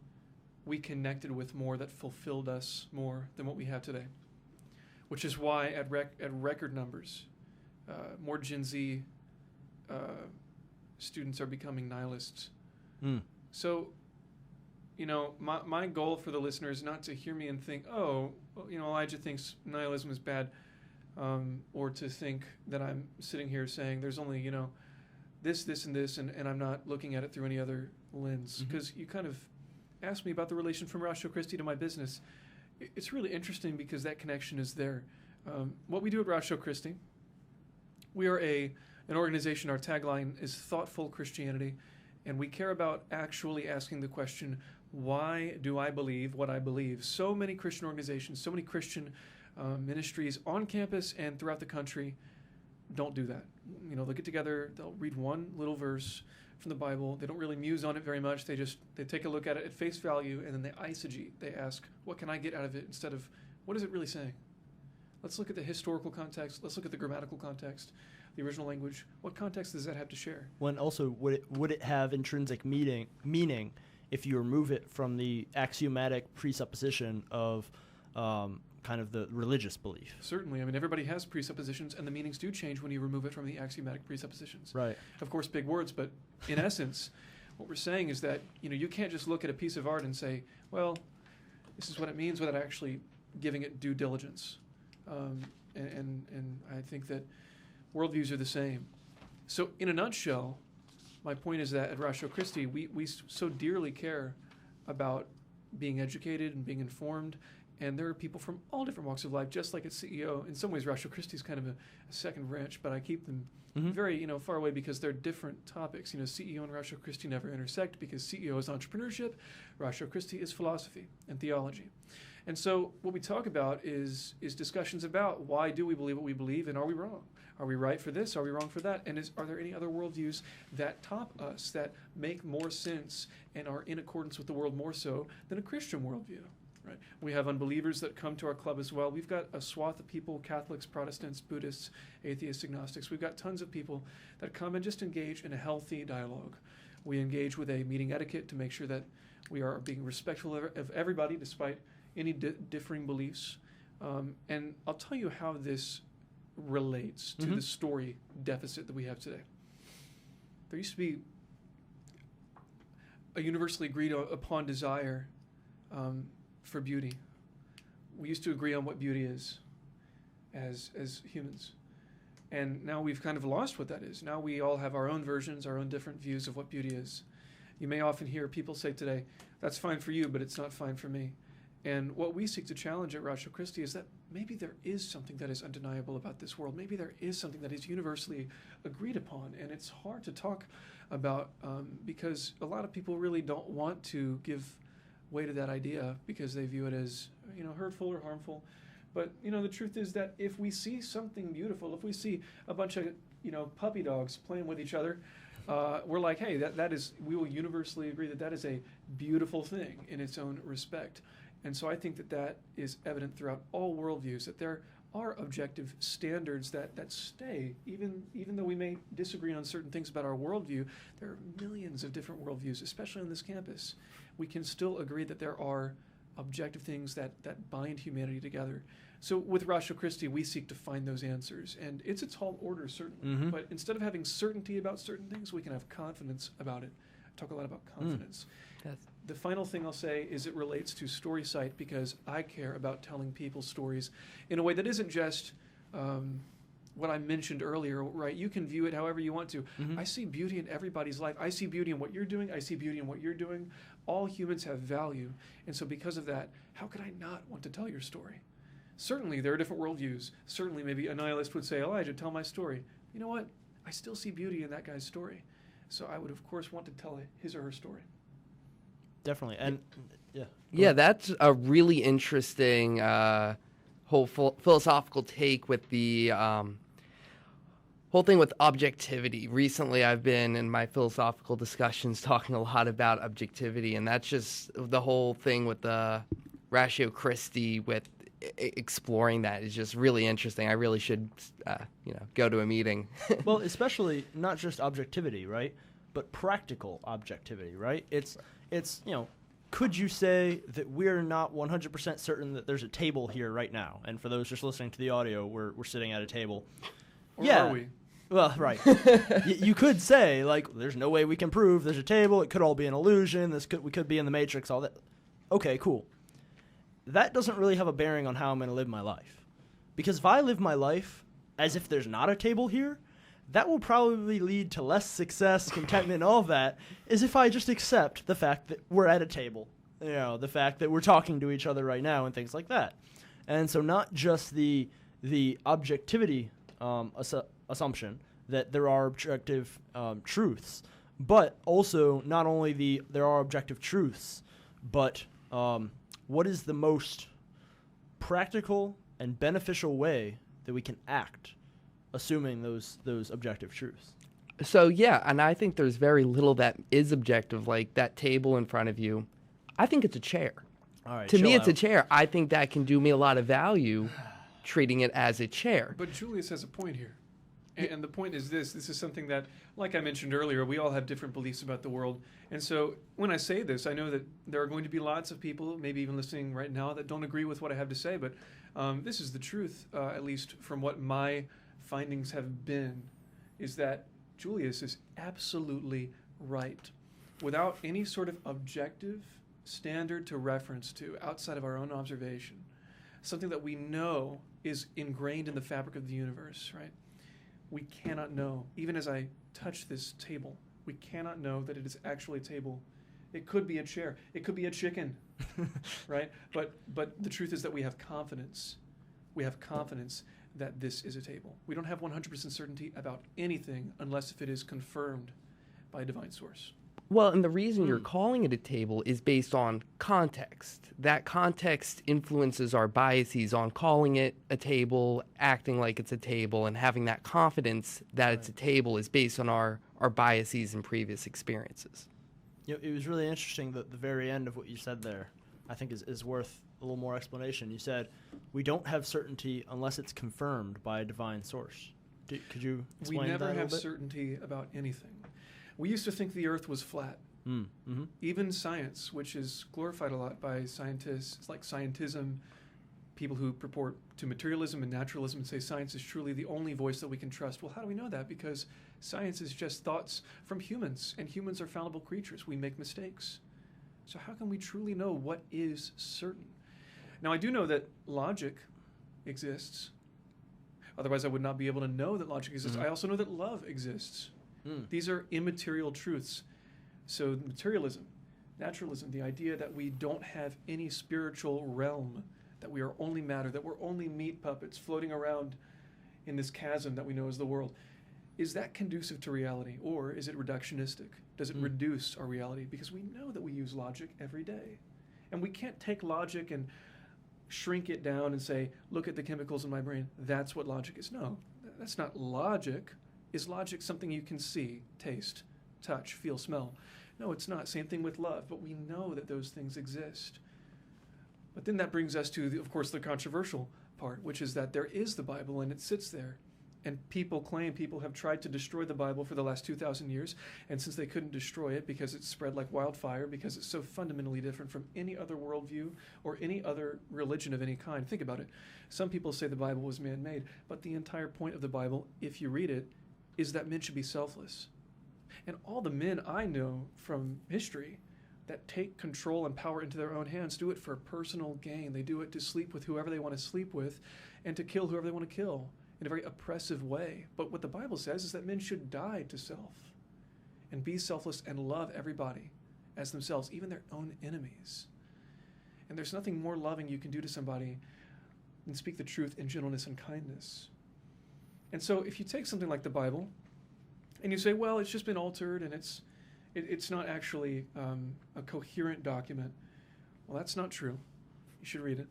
we connected with more, that fulfilled us more than what we have today. Which is why at record numbers, more Gen Z students are becoming nihilists. So, my goal for the listener is not to hear me and think, oh, well, Elijah thinks nihilism is bad, or to think that I'm sitting here saying there's only, this, and this, and I'm not looking at it through any other lens. Because you kind of asked me about the relation from Ratio Christi to my business. It's really interesting because that connection is there. What we do at Ratio Christi, we are an organization, our tagline is thoughtful Christianity, and we care about actually asking the question, why do I believe what I believe? So many Christian organizations, so many Christian ministries on campus and throughout the country don't do that. They'll get together, they'll read one little verse from the Bible. They don't really muse on it very much. They take a look at it at face value, and then they eisegete. They ask, what can I get out of it, instead of, what is it really saying? Let's look at the historical context. Let's look at the grammatical context, the original language. What context does that have to share? When also, would it have intrinsic meaning if you remove it from the axiomatic presupposition of kind of the religious belief? Certainly. I mean, everybody has presuppositions, and the meanings do change when you remove it from the axiomatic presuppositions. Right. Of course, big words, but in essence, what we're saying is that, you can't just look at a piece of art and say, well, this is what it means, without actually giving it due diligence. And I think that worldviews are the same. So in a nutshell, my point is that at Ratio Christi, we so dearly care about being educated and being informed. And there are people from all different walks of life, just like at CEO. In some ways, Ratio Christi is kind of a second branch, but I keep them very, far away because they're different topics. CEO and Ratio Christi never intersect because CEO is entrepreneurship, Ratio Christi is philosophy and theology. And so what we talk about is discussions about why do we believe what we believe, and are we wrong? Are we right for this? Are we wrong for that? And are there any other worldviews that top us, that make more sense and are in accordance with the world more so than a Christian worldview? Right. We have unbelievers that come to our club as well. We've got a swath of people, Catholics, Protestants, Buddhists, atheists, agnostics. We've got tons of people that come and just engage in a healthy dialogue. We engage with a meeting etiquette to make sure that we are being respectful of everybody despite any differing beliefs. And I'll tell you how this relates to the story deficit that we have today. There used to be a universally agreed upon desire for beauty. We used to agree on what beauty is as humans. And now we've kind of lost what that is. Now we all have our own versions, our own different views of what beauty is. You may often hear people say today, that's fine for you, but it's not fine for me. And what we seek to challenge at Ratio Christi is that maybe there is something that is undeniable about this world. Maybe there is something that is universally agreed upon. And it's hard to talk about because a lot of people really don't want to give way to that idea because they view it as, hurtful or harmful. But, the truth is that if we see something beautiful, if we see a bunch of, puppy dogs playing with each other, we're like, hey, we will universally agree that is a beautiful thing in its own respect. And so I think that is evident throughout all worldviews, that there are objective standards that stay, even though we may disagree on certain things about our worldview. There are millions of different worldviews, especially on this campus. We can still agree that there are objective things that bind humanity together. So with Ratio Christi, we seek to find those answers. And it's a tall order, certainly. But instead of having certainty about certain things, we can have confidence about it. I talk a lot about confidence. Yes. The final thing I'll say is it relates to Storysight because I care about telling people stories in a way that isn't just what I mentioned earlier, right? You can view it however you want to. I see beauty in everybody's life. I see beauty in what you're doing. I see beauty in what you're doing. All humans have value. And so because of that, how could I not want to tell your story? Certainly, there are different worldviews. Certainly, maybe a nihilist would say, Elijah, tell my story. You know what? I still see beauty in that guy's story. So I would, of course, want to tell his or her story. Definitely. And yeah, that's a really interesting whole philosophical take with the whole thing with objectivity. Recently, I've been in my philosophical discussions talking a lot about objectivity, and that's just the whole thing with the Ratio Christi with exploring that is just really interesting. I really should, go to a meeting. Well, especially not just objectivity, right? But practical objectivity, right? It's could you say that we're not 100% certain that there's a table here right now? And for those just listening to the audio, we're sitting at a table. Or are we? Well, right. You could say, like, there's no way we can prove there's a table. It could all be an illusion. We could be in the Matrix, all that. Okay, cool. That doesn't really have a bearing on how I'm going to live my life. Because if I live my life as if there's not a table here, that will probably lead to less success, contentment, and all of that, as if I just accept the fact that we're at a table. The fact that we're talking to each other right now and things like that. And so not just the objectivity assumption that there are objective truths, but also not only there are objective truths, but what is the most practical and beneficial way that we can act, assuming those objective truths? So, yeah, and I think there's very little that is objective, like that table in front of you. I think it's a chair. All right, to me, it's out. a chair. I think that can do me a lot of value treating it as a chair. But Julius has a point here. And the point is this is something that, like I mentioned earlier, we all have different beliefs about the world. And so when I say this, I know that there are going to be lots of people, maybe even listening right now, that don't agree with what I have to say. But this is the truth, at least from what my findings have been, is that Julius is absolutely right. Without any sort of objective standard to reference to outside of our own observation, something that we know is ingrained in the fabric of the universe, right? We cannot know, even as I touch this table, we cannot know that it is actually a table. It could be a chair. It could be a chicken, right? But the truth is that we have confidence. We have confidence that this is a table. We don't have 100% certainty about anything unless if it is confirmed by a divine source. Well, and the reason you're calling it a table is based on context. That context influences our biases on calling it a table, acting like it's a table, and having that confidence that it's a table is based on our biases and previous experiences. It was really interesting that the very end of what you said there, I think, is worth a little more explanation. You said, we don't have certainty unless it's confirmed by a divine source. Could you explain that a little bit? We never have certainty about anything. We used to think the earth was flat. Mm-hmm. Even science, which is glorified a lot by scientists like scientism, people who purport to materialism and naturalism and say science is truly the only voice that we can trust. Well, how do we know that? Because science is just thoughts from humans, and humans are fallible creatures. We make mistakes. So how can we truly know what is certain? Now, I do know that logic exists. Otherwise, I would not be able to know that logic exists. I also know that love exists. These are immaterial truths. So materialism, naturalism, the idea that we don't have any spiritual realm, that we are only matter, that we're only meat puppets floating around in this chasm that we know as the world, is that conducive to reality, or is it reductionistic? Does it reduce our reality? Because we know that we use logic every day. And we can't take logic and shrink it down and say, look at the chemicals in my brain, that's what logic is. No, that's not logic. Is logic something you can see, taste, touch, feel, smell? No, it's not. Same thing with love, but we know that those things exist. But then that brings us to, of course, the controversial part, which is that there is the Bible and it sits there. And people have tried to destroy the Bible for the last 2,000 years, and since they couldn't destroy it because it's spread like wildfire, because it's so fundamentally different from any other worldview or any other religion of any kind. Think about it. Some people say the Bible was man-made, but the entire point of the Bible, if you read it, is that men should be selfless. And all the men I know from history that take control and power into their own hands do it for personal gain. They do it to sleep with whoever they want to sleep with and to kill whoever they want to kill in a very oppressive way. But what the Bible says is that men should die to self and be selfless and love everybody as themselves, even their own enemies. And there's nothing more loving you can do to somebody than speak the truth in gentleness and kindness. And so if you take something like the Bible and you say, well, it's just been altered and it's not actually a coherent document, well, that's not true. You should read it.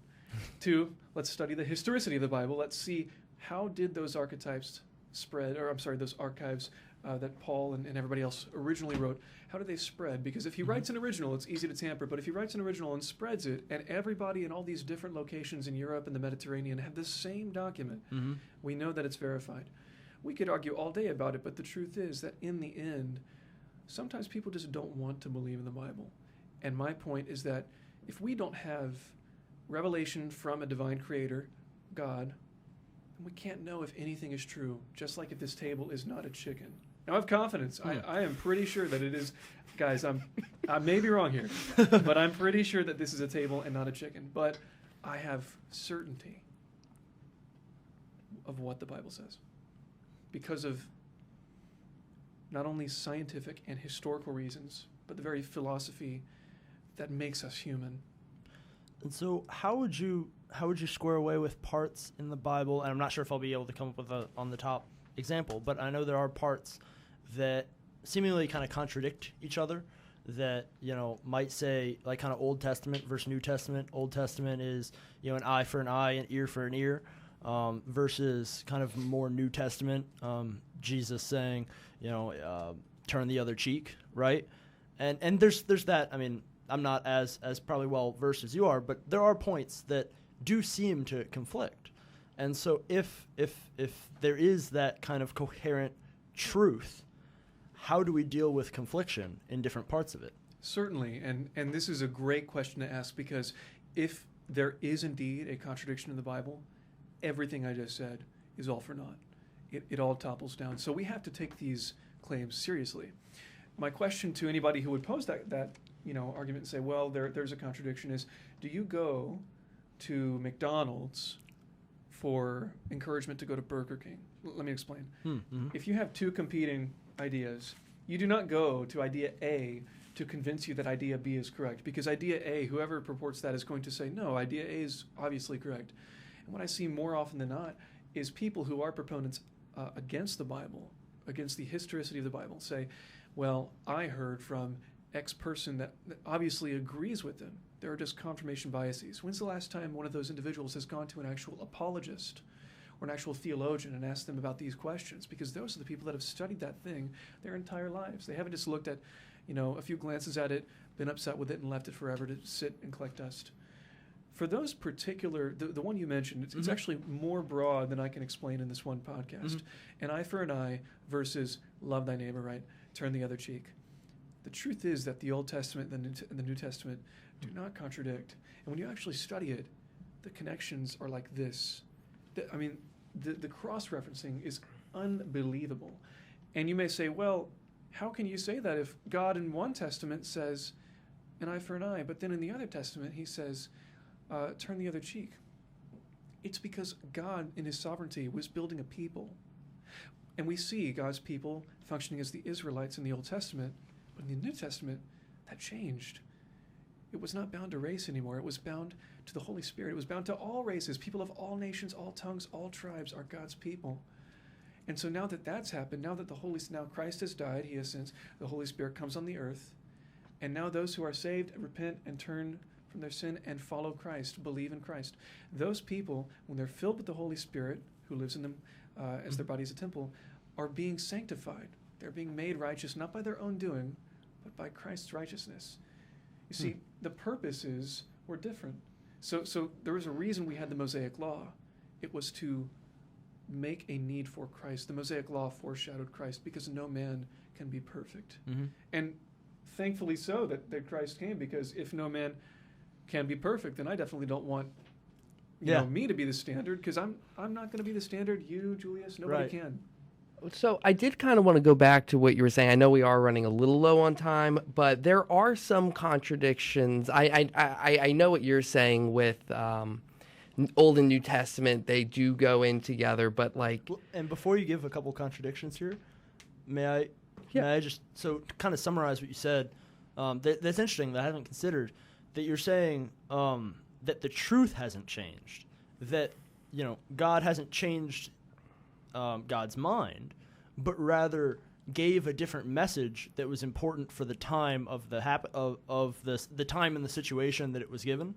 2, let's study the historicity of the Bible. Let's see how did those archetypes those archives that Paul and everybody else originally wrote, how do they spread? Because if he writes an original, it's easy to tamper. But if he writes an original and spreads it, and everybody in all these different locations in Europe and the Mediterranean have the same document, we know that it's verified. We could argue all day about it, but the truth is that in the end, sometimes people just don't want to believe in the Bible. And my point is that if we don't have revelation from a divine creator, God, we can't know if anything is true, just like if this table is not a chicken. Now, I have confidence. I am pretty sure that it is. Guys, I may be wrong here, but I'm pretty sure that this is a table and not a chicken. But I have certainty of what the Bible says because of not only scientific and historical reasons, but the very philosophy that makes us human. And so how would you square away with parts in the Bible, and I'm not sure if I'll be able to come up with a on the top example, but I know there are parts that seemingly kind of contradict each other, that, might say, like, kind of Old Testament versus New Testament. Old Testament is, an eye for an eye, an ear for an ear, versus kind of more New Testament, Jesus saying, turn the other cheek, right? And there's that. I mean, I'm not as probably well versed as you are, but there are points that do seem to conflict. And so if there is that kind of coherent truth, how do we deal with confliction in different parts of it? Certainly, and this is a great question to ask, because if there is indeed a contradiction in the Bible, everything I just said is all for naught. It all topples down. So we have to take these claims seriously. My question to anybody who would pose that argument and say, well, there's a contradiction is, do you go to McDonald's for encouragement to go to Burger King? Let me explain. If you have two competing ideas, you do not go to idea A to convince you that idea B is correct, because idea A, whoever purports that, is going to say, no, idea A is obviously correct. And what I see more often than not is people who are proponents against the Bible, against the historicity of the Bible, say, well, I heard from X person that obviously agrees with them. There are just confirmation biases. When's the last time one of those individuals has gone to an actual apologist or an actual theologian and asked them about these questions? Because those are the people that have studied that thing their entire lives. They haven't just looked at, a few glances at it, been upset with it, and left it forever to sit and collect dust. For those particular, the one you mentioned, it's actually more broad than I can explain in this one podcast. An eye for an eye versus love thy neighbor, right? Turn the other cheek. The truth is that the Old Testament and the New Testament do not contradict. And when you actually study it, the connections are like this. The cross-referencing is unbelievable. And you may say, well, how can you say that if God in one testament says an eye for an eye, but then in the other testament he says, turn the other cheek? It's because God in his sovereignty was building a people. And we see God's people functioning as the Israelites in the Old Testament, but in the New Testament, that changed. It was not bound to race anymore. It was bound to the Holy Spirit. It was bound to all races. People of all nations, all tongues, all tribes are God's people. And so now that that's happened, now Christ has died, he has sins, the Holy Spirit comes on the earth, and now those who are saved repent and turn from their sin and follow Christ, believe in Christ. Those people, when they're filled with the Holy Spirit, who lives in them as their body is a temple, are being sanctified. They're being made righteous, not by their own doing, but by Christ's righteousness. You see, the purposes were different. So there was a reason we had the Mosaic Law. It was to make a need for Christ. The Mosaic Law foreshadowed Christ because no man can be perfect. And thankfully so that Christ came, because if no man can be perfect, then I definitely don't want me to be the standard, because I'm not going to be the standard. You, Julius, nobody can. So I did kind of want to go back to what you were saying. I know we are running a little low on time, but there are some contradictions. I know what you're saying with Old and New Testament. They do go in together, but like... And before you give a couple contradictions here, may I just to kind of summarize what you said? That's interesting that I haven't considered, that you're saying that the truth hasn't changed, that God hasn't changed God's mind, but rather gave a different message that was important for the time of the time and the situation that it was given.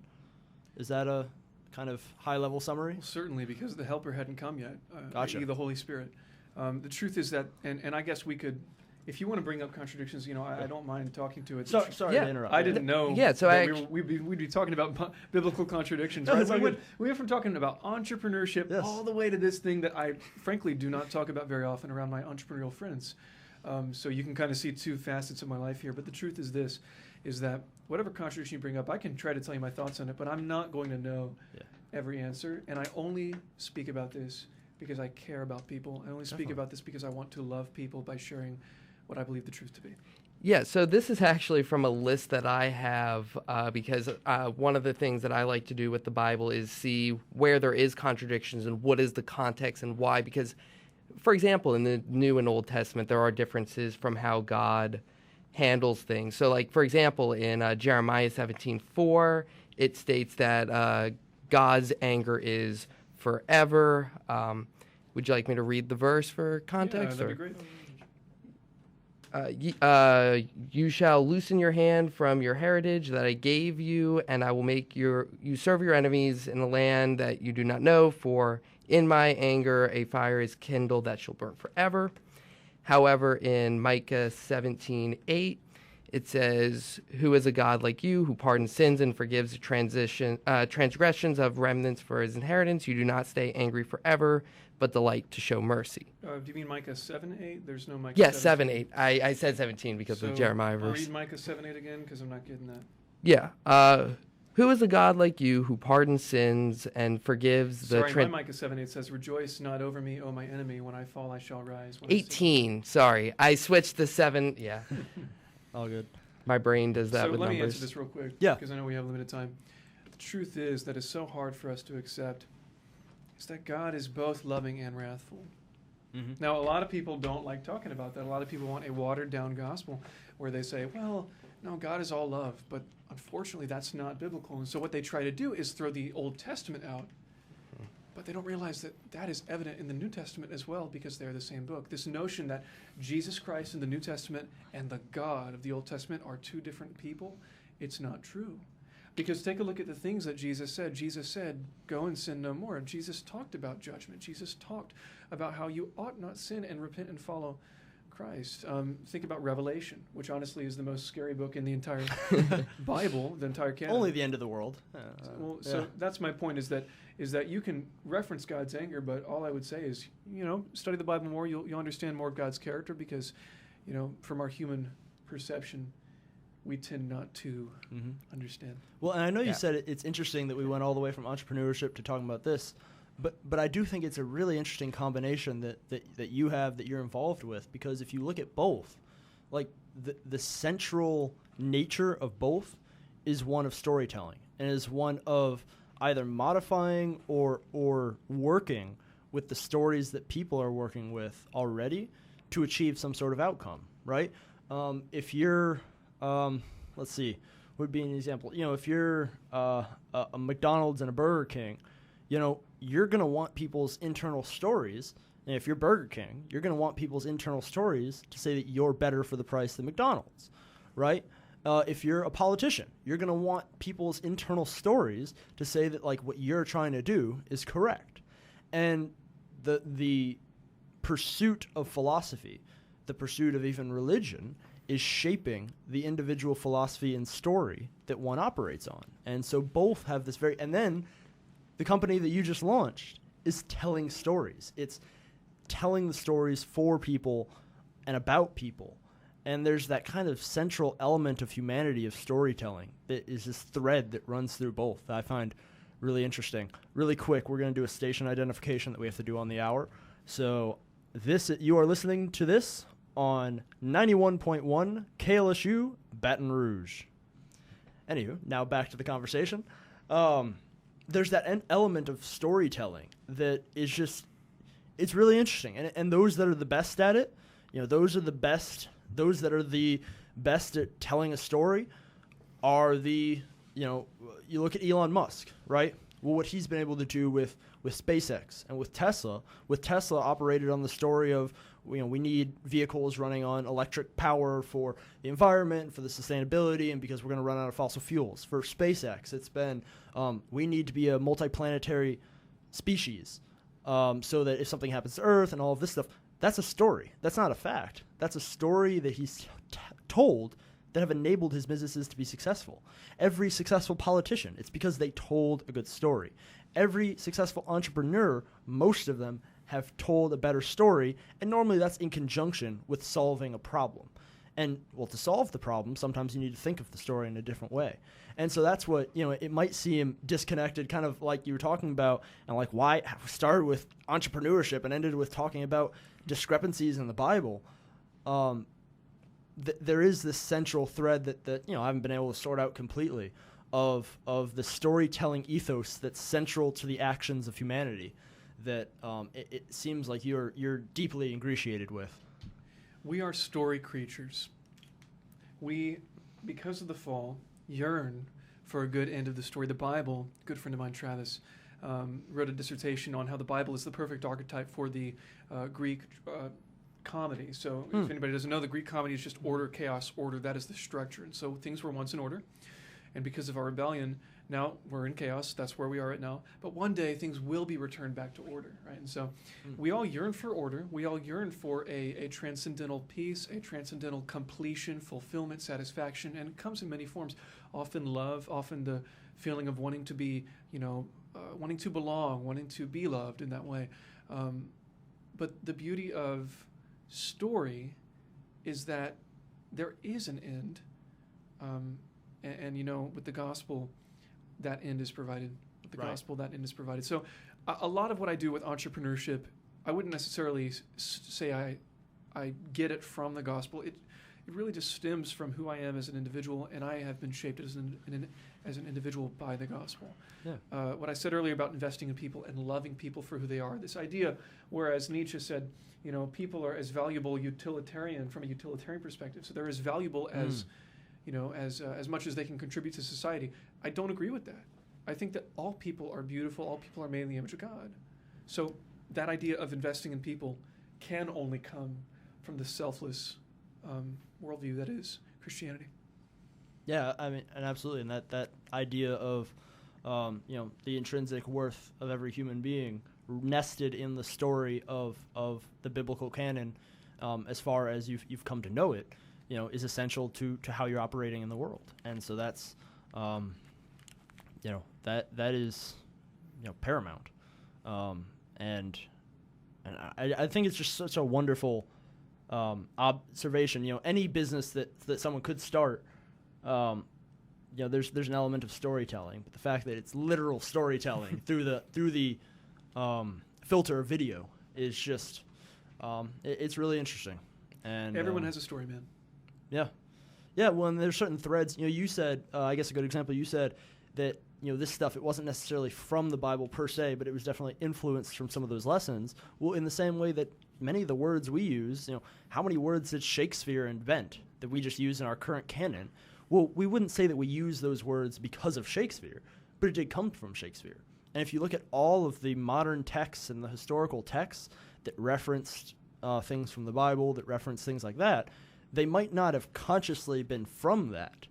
Is that a kind of high-level summary? Well, certainly, because the Helper hadn't come yet. Gotcha. The Holy Spirit. The truth is that, and I guess we could, if you want to bring up contradictions, I don't mind talking to it. Sorry Yeah. to interrupt. I didn't know. Yeah, so that we'd be talking about biblical contradictions. No, Right? it's all good. We went from talking about entrepreneurship Yes. all the way to this thing that I frankly do not talk about very often around my entrepreneurial friends. So you can kind of see two facets of my life here. But the truth is this, is that whatever contradiction you bring up, I can try to tell you my thoughts on it, but I'm not going to know every answer. And I only speak about this because I care about people. I only speak about this because I want to love people by sharing what I believe the truth to be. Yeah, so this is actually from a list that I have because one of the things that I like to do with the Bible is see where there is contradictions and what is the context and why. Because, for example, in the New and Old Testament, there are differences from how God handles things. So, like, for example, in Jeremiah 17:4, it states that God's anger is forever. Would you like me to read the verse for context? That'd be great. You shall loosen your hand from your heritage that I gave you, and I will make you serve your enemies in the land that you do not know, for in my anger a fire is kindled that shall burn forever. However, in Micah 17:8, it says, who is a God like you, who pardons sins and forgives transgressions of remnants for his inheritance? You do not stay angry forever, but delight to show mercy. Do you mean Micah 7:8? There's no Micah. Yes, 7:8. I said 17 because of So Jeremiah I'll verse. read Micah 7:8 again because I'm not getting that. Yeah. Who is a God like you, who pardons sins and forgives the... Sorry, my Micah 7:8 says, rejoice not over me, O my enemy. When I fall, I shall rise. 18. Sorry. I switched the 7. Yeah. All good. My brain does that So with let me numbers. answer this real quick. Yeah. Because I know we have limited time. The truth is that it's so hard for us to accept is that God is both loving and wrathful. Mm-hmm. Now, a lot of people don't like talking about that. A lot of people want a watered-down gospel where they say, well, no, God is all love. But unfortunately, that's not biblical. And so what they try to do is throw the Old Testament out. But they don't realize that that is evident in the New Testament as well because they're the same book. This notion that Jesus Christ in the New Testament and the God of the Old Testament are two different people, it's not true. Because take a look at the things that Jesus said. Jesus said, go and sin no more. Jesus talked about judgment. Jesus talked about how you ought not sin and repent and follow Christ. Think about Revelation, which honestly is the most scary book in the entire Bible, the entire canon. Only the end of the world. So that's my point, is that you can reference God's anger, but all I would say is, study the Bible more. You'll understand more of God's character because, from our human perception, we tend not to understand. Well, and I know you said it's interesting that we went all the way from entrepreneurship to talking about this, but I do think it's a really interesting combination that you have, that you're involved with, because if you look at both, like the central nature of both is one of storytelling and is one of either modifying or working with the stories that people are working with already to achieve some sort of outcome, right? If you're, let's see, would be an example. If you're a McDonald's and a Burger King, you're going to want people's internal stories. And if you're Burger King, you're going to want people's internal stories to say that you're better for the price than McDonald's, right? If you're a politician, you're going to want people's internal stories to say that, like, what you're trying to do is correct. And the pursuit of philosophy, the pursuit of even religion, is shaping the individual philosophy and story that one operates on. And so both have this and then the company that you just launched is telling stories. It's telling the stories for people and about people. And there's that kind of central element of humanity of storytelling that is this thread that runs through both that I find really interesting. Really quick, we're going to do a station identification that we have to do on the hour. So you are listening to this on 91.1 KLSU, Baton Rouge. Anywho, now back to the conversation. There's that element of storytelling that is just, it's really interesting. And those that are the best at it, those that are the best at telling a story are you look at Elon Musk, right? Well, what he's been able to do with SpaceX and with Tesla operated on the story of, we need vehicles running on electric power for the environment, for the sustainability, and because we're going to run out of fossil fuels. For SpaceX, it's been, we need to be a multiplanetary species so that if something happens to Earth and all of this stuff, That's a story. That's not a fact. That's a story that he's told that have enabled his businesses to be successful. Every successful politician, it's because they told a good story. Every successful entrepreneur, most of them have told a better story, and normally that's in conjunction with solving a problem. And, well, to solve the problem, sometimes you need to think of the story in a different way. And so that's what, it might seem disconnected, kind of like you were talking about, and like why I started with entrepreneurship and ended with talking about discrepancies in the Bible. There is this central thread that I haven't been able to sort out completely of the storytelling ethos that's central to the actions of humanity that it seems like you're deeply ingratiated with. We are story creatures. We, because of the fall, yearn for a good end of the story. The Bible, a good friend of mine, Travis, wrote a dissertation on how the Bible is the perfect archetype for the Greek comedy. So if anybody doesn't know, the Greek comedy is just order, chaos, order. That is the structure. And so things were once in order. And because of our rebellion, now we're in chaos. That's where we are right now. But one day things will be returned back to order, right? And so we all yearn for order. We all yearn for a transcendental peace, a transcendental completion, fulfillment, satisfaction. And it comes in many forms. Often love, often the feeling of wanting to be, wanting to belong, wanting to be loved in that way. But the beauty of story is that there is an end. And with the gospel, that end is provided. With the gospel, that end is provided. So a lot of what I do with entrepreneurship, I wouldn't necessarily say I get it from the gospel. It really just stems from who I am as an individual, and I have been shaped as an individual by the gospel. Yeah. What I said earlier about investing in people and loving people for who they are, this idea, whereas Nietzsche said, people are as valuable from a utilitarian perspective. So they're as valuable as as much as they can contribute to society. I don't agree with that. I think that all people are beautiful, all people are made in the image of God. So that idea of investing in people can only come from the selfless worldview that is Christianity. Yeah, I mean, and absolutely, and that idea of the intrinsic worth of every human being nested in the story of the biblical canon, as far as you've come to know it, is essential to how you're operating in the world. And so that's, that is, paramount. And I think it's just such a wonderful observation. Any business that someone could start, there's an element of storytelling, but the fact that it's literal storytelling through the filter of video is just, it's really interesting. And everyone has a story, man. Yeah. Well, and there's certain threads. You said, I guess a good example. You said that this stuff, it wasn't necessarily from the Bible per se, but it was definitely influenced from some of those lessons. Well, in the same way that many of the words we use, how many words did Shakespeare invent that we just use in our current canon? Well, we wouldn't say that we use those words because of Shakespeare, but it did come from Shakespeare. And if you look at all of the modern texts and the historical texts that referenced things from the Bible, that reference things like that, they might not have consciously been from that,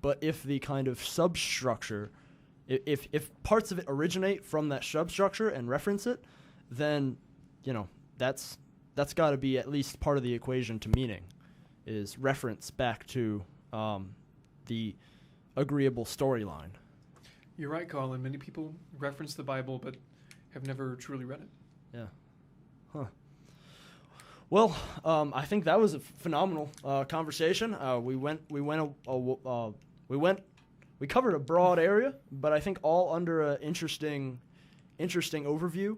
but if the kind of substructure, if parts of it originate from that substructure and reference it, then, that's got to be at least part of the equation to meaning, is reference back to the agreeable storyline. You're right, Colin. Many people reference the Bible, but have never truly read it. Yeah. Huh. Well, I think that was a phenomenal conversation. We covered a broad area, but I think all under an interesting overview.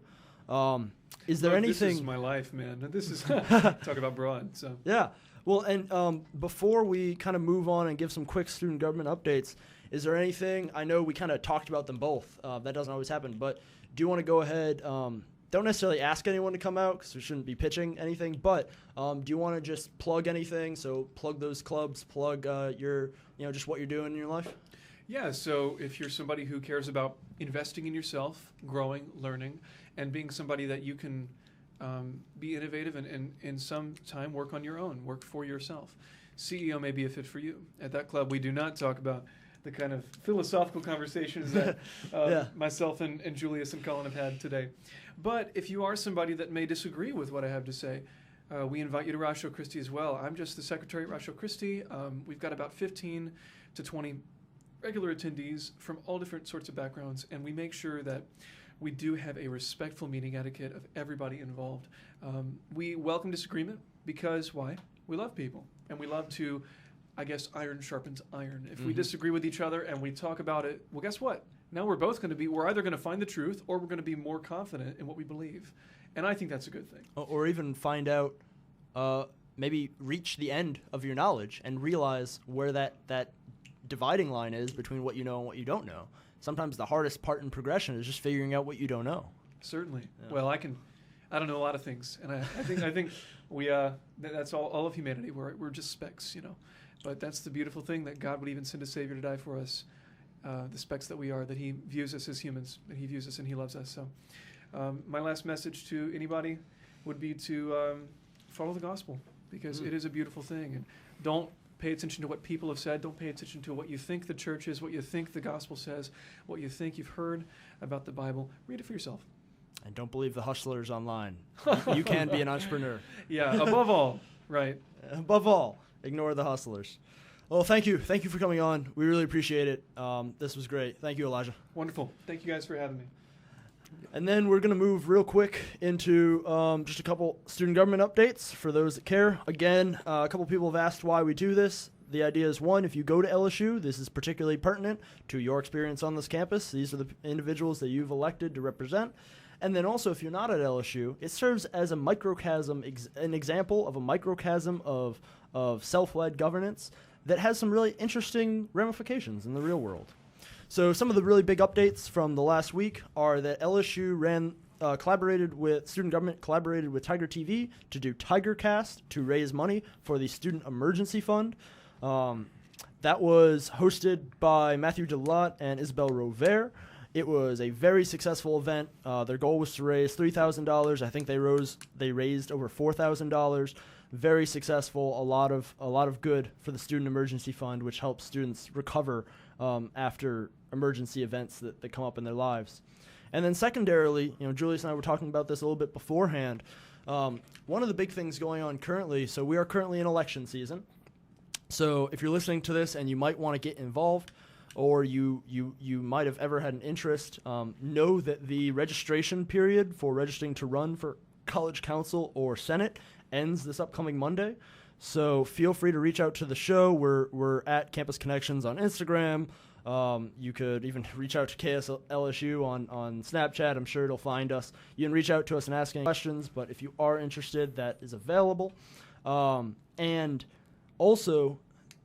Is there anything? This is my life, man. This is talk about broad. So yeah. Well, and before we kind of move on and give some quick student government updates, is there anything? I know we kind of talked about them both. That doesn't always happen, but do you want to go ahead? Don't necessarily ask anyone to come out because we shouldn't be pitching anything, but do you want to just plug anything? So plug those clubs, plug your, just what you're doing in your life. Yeah, so if you're somebody who cares about investing in yourself, growing, learning, and being somebody that you can be innovative and in some time work on your own, work for yourself, CEO may be a fit for you. At that club, we do not talk about the kind of philosophical conversations that myself and Julius and Colin have had today. But if you are somebody that may disagree with what I have to say, we invite you to Ratio Christi as well. I'm just the secretary at Ratio Christi. We've got about 15 to 20 regular attendees from all different sorts of backgrounds, and we make sure that we do have a respectful meeting etiquette of everybody involved. We welcome disagreement because, why? We love people, and we love to, I guess, iron sharpens iron. If we disagree with each other and we talk about it, well, guess what? Now we're either going to find the truth or we're going to be more confident in what we believe. And I think that's a good thing. Or even find out, maybe reach the end of your knowledge and realize where that dividing line is between what you know and what you don't know. Sometimes the hardest part in progression is just figuring out what you don't know. Certainly. Yeah. Well, I don't know a lot of things, and I think we that's all of humanity. We're just specks, But that's the beautiful thing, that God would even send a Savior to die for us, the specks that we are, that He views us as humans, that He views us and He loves us. So my last message to anybody would be to follow the gospel, because it is a beautiful thing. And don't pay attention to what people have said. Don't pay attention to what you think the church is, what you think the gospel says, what you think you've heard about the Bible. Read it for yourself. And don't believe the hustlers online. You can be an entrepreneur. Yeah, above all, right. Above all, ignore the hustlers. Well, thank you. Thank you for coming on. We really appreciate it. This was great. Thank you, Elijah. Wonderful. Thank you guys for having me. And then we're going to move real quick into just a couple student government updates for those that care. Again, a couple people have asked why we do this. The idea is, one, if you go to LSU, this is particularly pertinent to your experience on this campus. These are the individuals that you've elected to represent. And then also, if you're not at LSU, it serves as a microcosm, an example of a microcosm of self-led governance that has some really interesting ramifications in the real world. So some of the really big updates from the last week are that LSU student government collaborated with Tiger TV to do TigerCast to raise money for the Student Emergency Fund. That was hosted by Matthew Delotte and Isabel Rover. It was a very successful event. Their goal was to raise $3,000. I think they raised over $4,000. Very successful. A lot of good for the Student Emergency Fund, which helps students recover after emergency events that come up in their lives. And then secondarily, Julius and I were talking about this a little bit beforehand. One of the big things going on currently, so we are currently in election season. So if you're listening to this and you might want to get involved, or you might have ever had an interest, know that the registration period for registering to run for college council or senate ends this upcoming Monday. So feel free to reach out to the show. We're at Campus Connections on Instagram. You could even reach out to KSLSU on Snapchat. I'm sure it'll find us. You can reach out to us and ask any questions, but if you are interested, that is available. And also,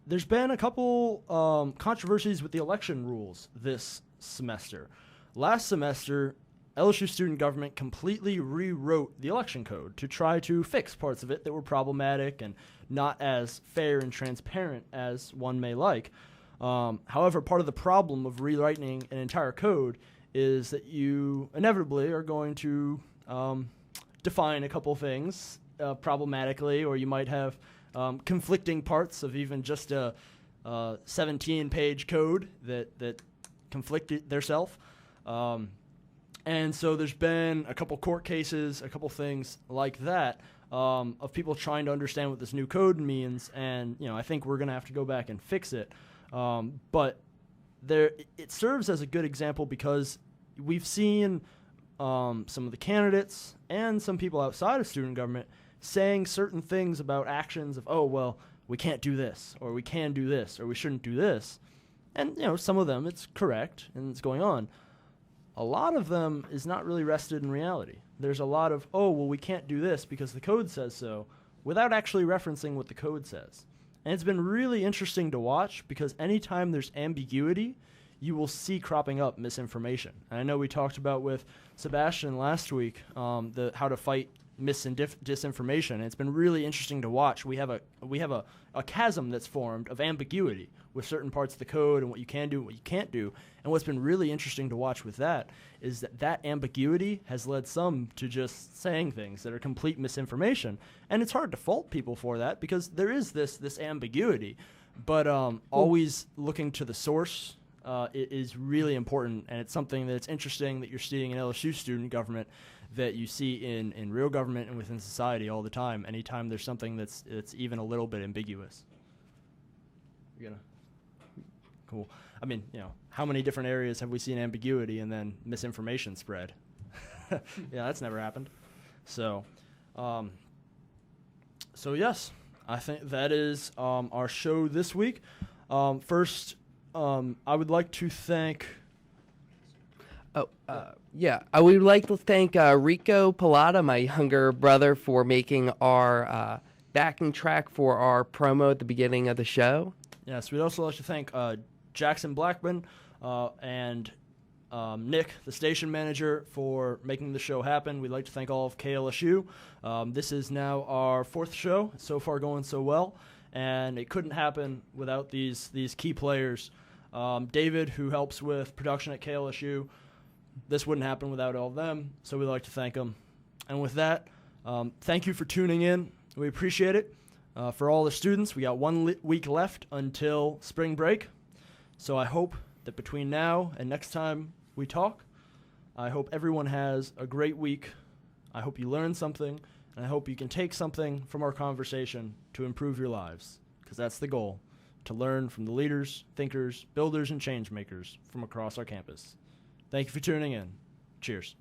there's been a couple controversies with the election rules this semester. Last semester, LSU student government completely rewrote the election code to try to fix parts of it that were problematic and not as fair and transparent as one may like. However, part of the problem of rewriting an entire code is that you inevitably are going to define a couple things problematically, or you might have conflicting parts of even just a 17-page code that conflicted theirself. And so there's been a couple court cases, a couple things like that, of people trying to understand what this new code means, and I think we're going to have to go back and fix it. But it serves as a good example because we've seen some of the candidates and some people outside of student government saying certain things about actions of, oh, well, we can't do this, or we can do this, or we shouldn't do this. And, some of them it's correct and it's going on. A lot of them is not really rested in reality. There's a lot of, oh, well, we can't do this because the code says so, without actually referencing what the code says. And it's been really interesting to watch because anytime there's ambiguity, you will see cropping up misinformation. And I know we talked about with Sebastian last week how to fight disinformation. And it's been really interesting to watch. We have a chasm that's formed of ambiguity with certain parts of the code and what you can do and what you can't do. And what's been really interesting to watch with that is that ambiguity has led some to just saying things that are complete misinformation. And it's hard to fault people for that because there is this ambiguity. But always looking to the source it is really important, and it's something that's interesting that you're seeing in LSU student government that you see in real government and within society all the time, anytime there's something that's even a little bit ambiguous. You're gonna Cool. I mean, how many different areas have we seen ambiguity and then misinformation spread? Yeah, that's never happened. So, yes, I think that is our show this week. First, I would like to thank... I would like to thank Rico Pilata, my younger brother, for making our backing track for our promo at the beginning of the show. Yes, we'd also like to thank Jackson Blackman and Nick, the station manager, for making the show happen. We'd like to thank all of KLSU. This is now our 4th show. So far going so well, and it couldn't happen without these key players. David, who helps with production at KLSU, this wouldn't happen without all of them, so we'd like to thank them. And with that, thank you for tuning in. We appreciate it. For all the students, we got 1 week left until spring break. So I hope that between now and next time we talk, I hope everyone has a great week. I hope you learn something, and I hope you can take something from our conversation to improve your lives, because that's the goal, to learn from the leaders, thinkers, builders, and change makers from across our campus. Thank you for tuning in. Cheers.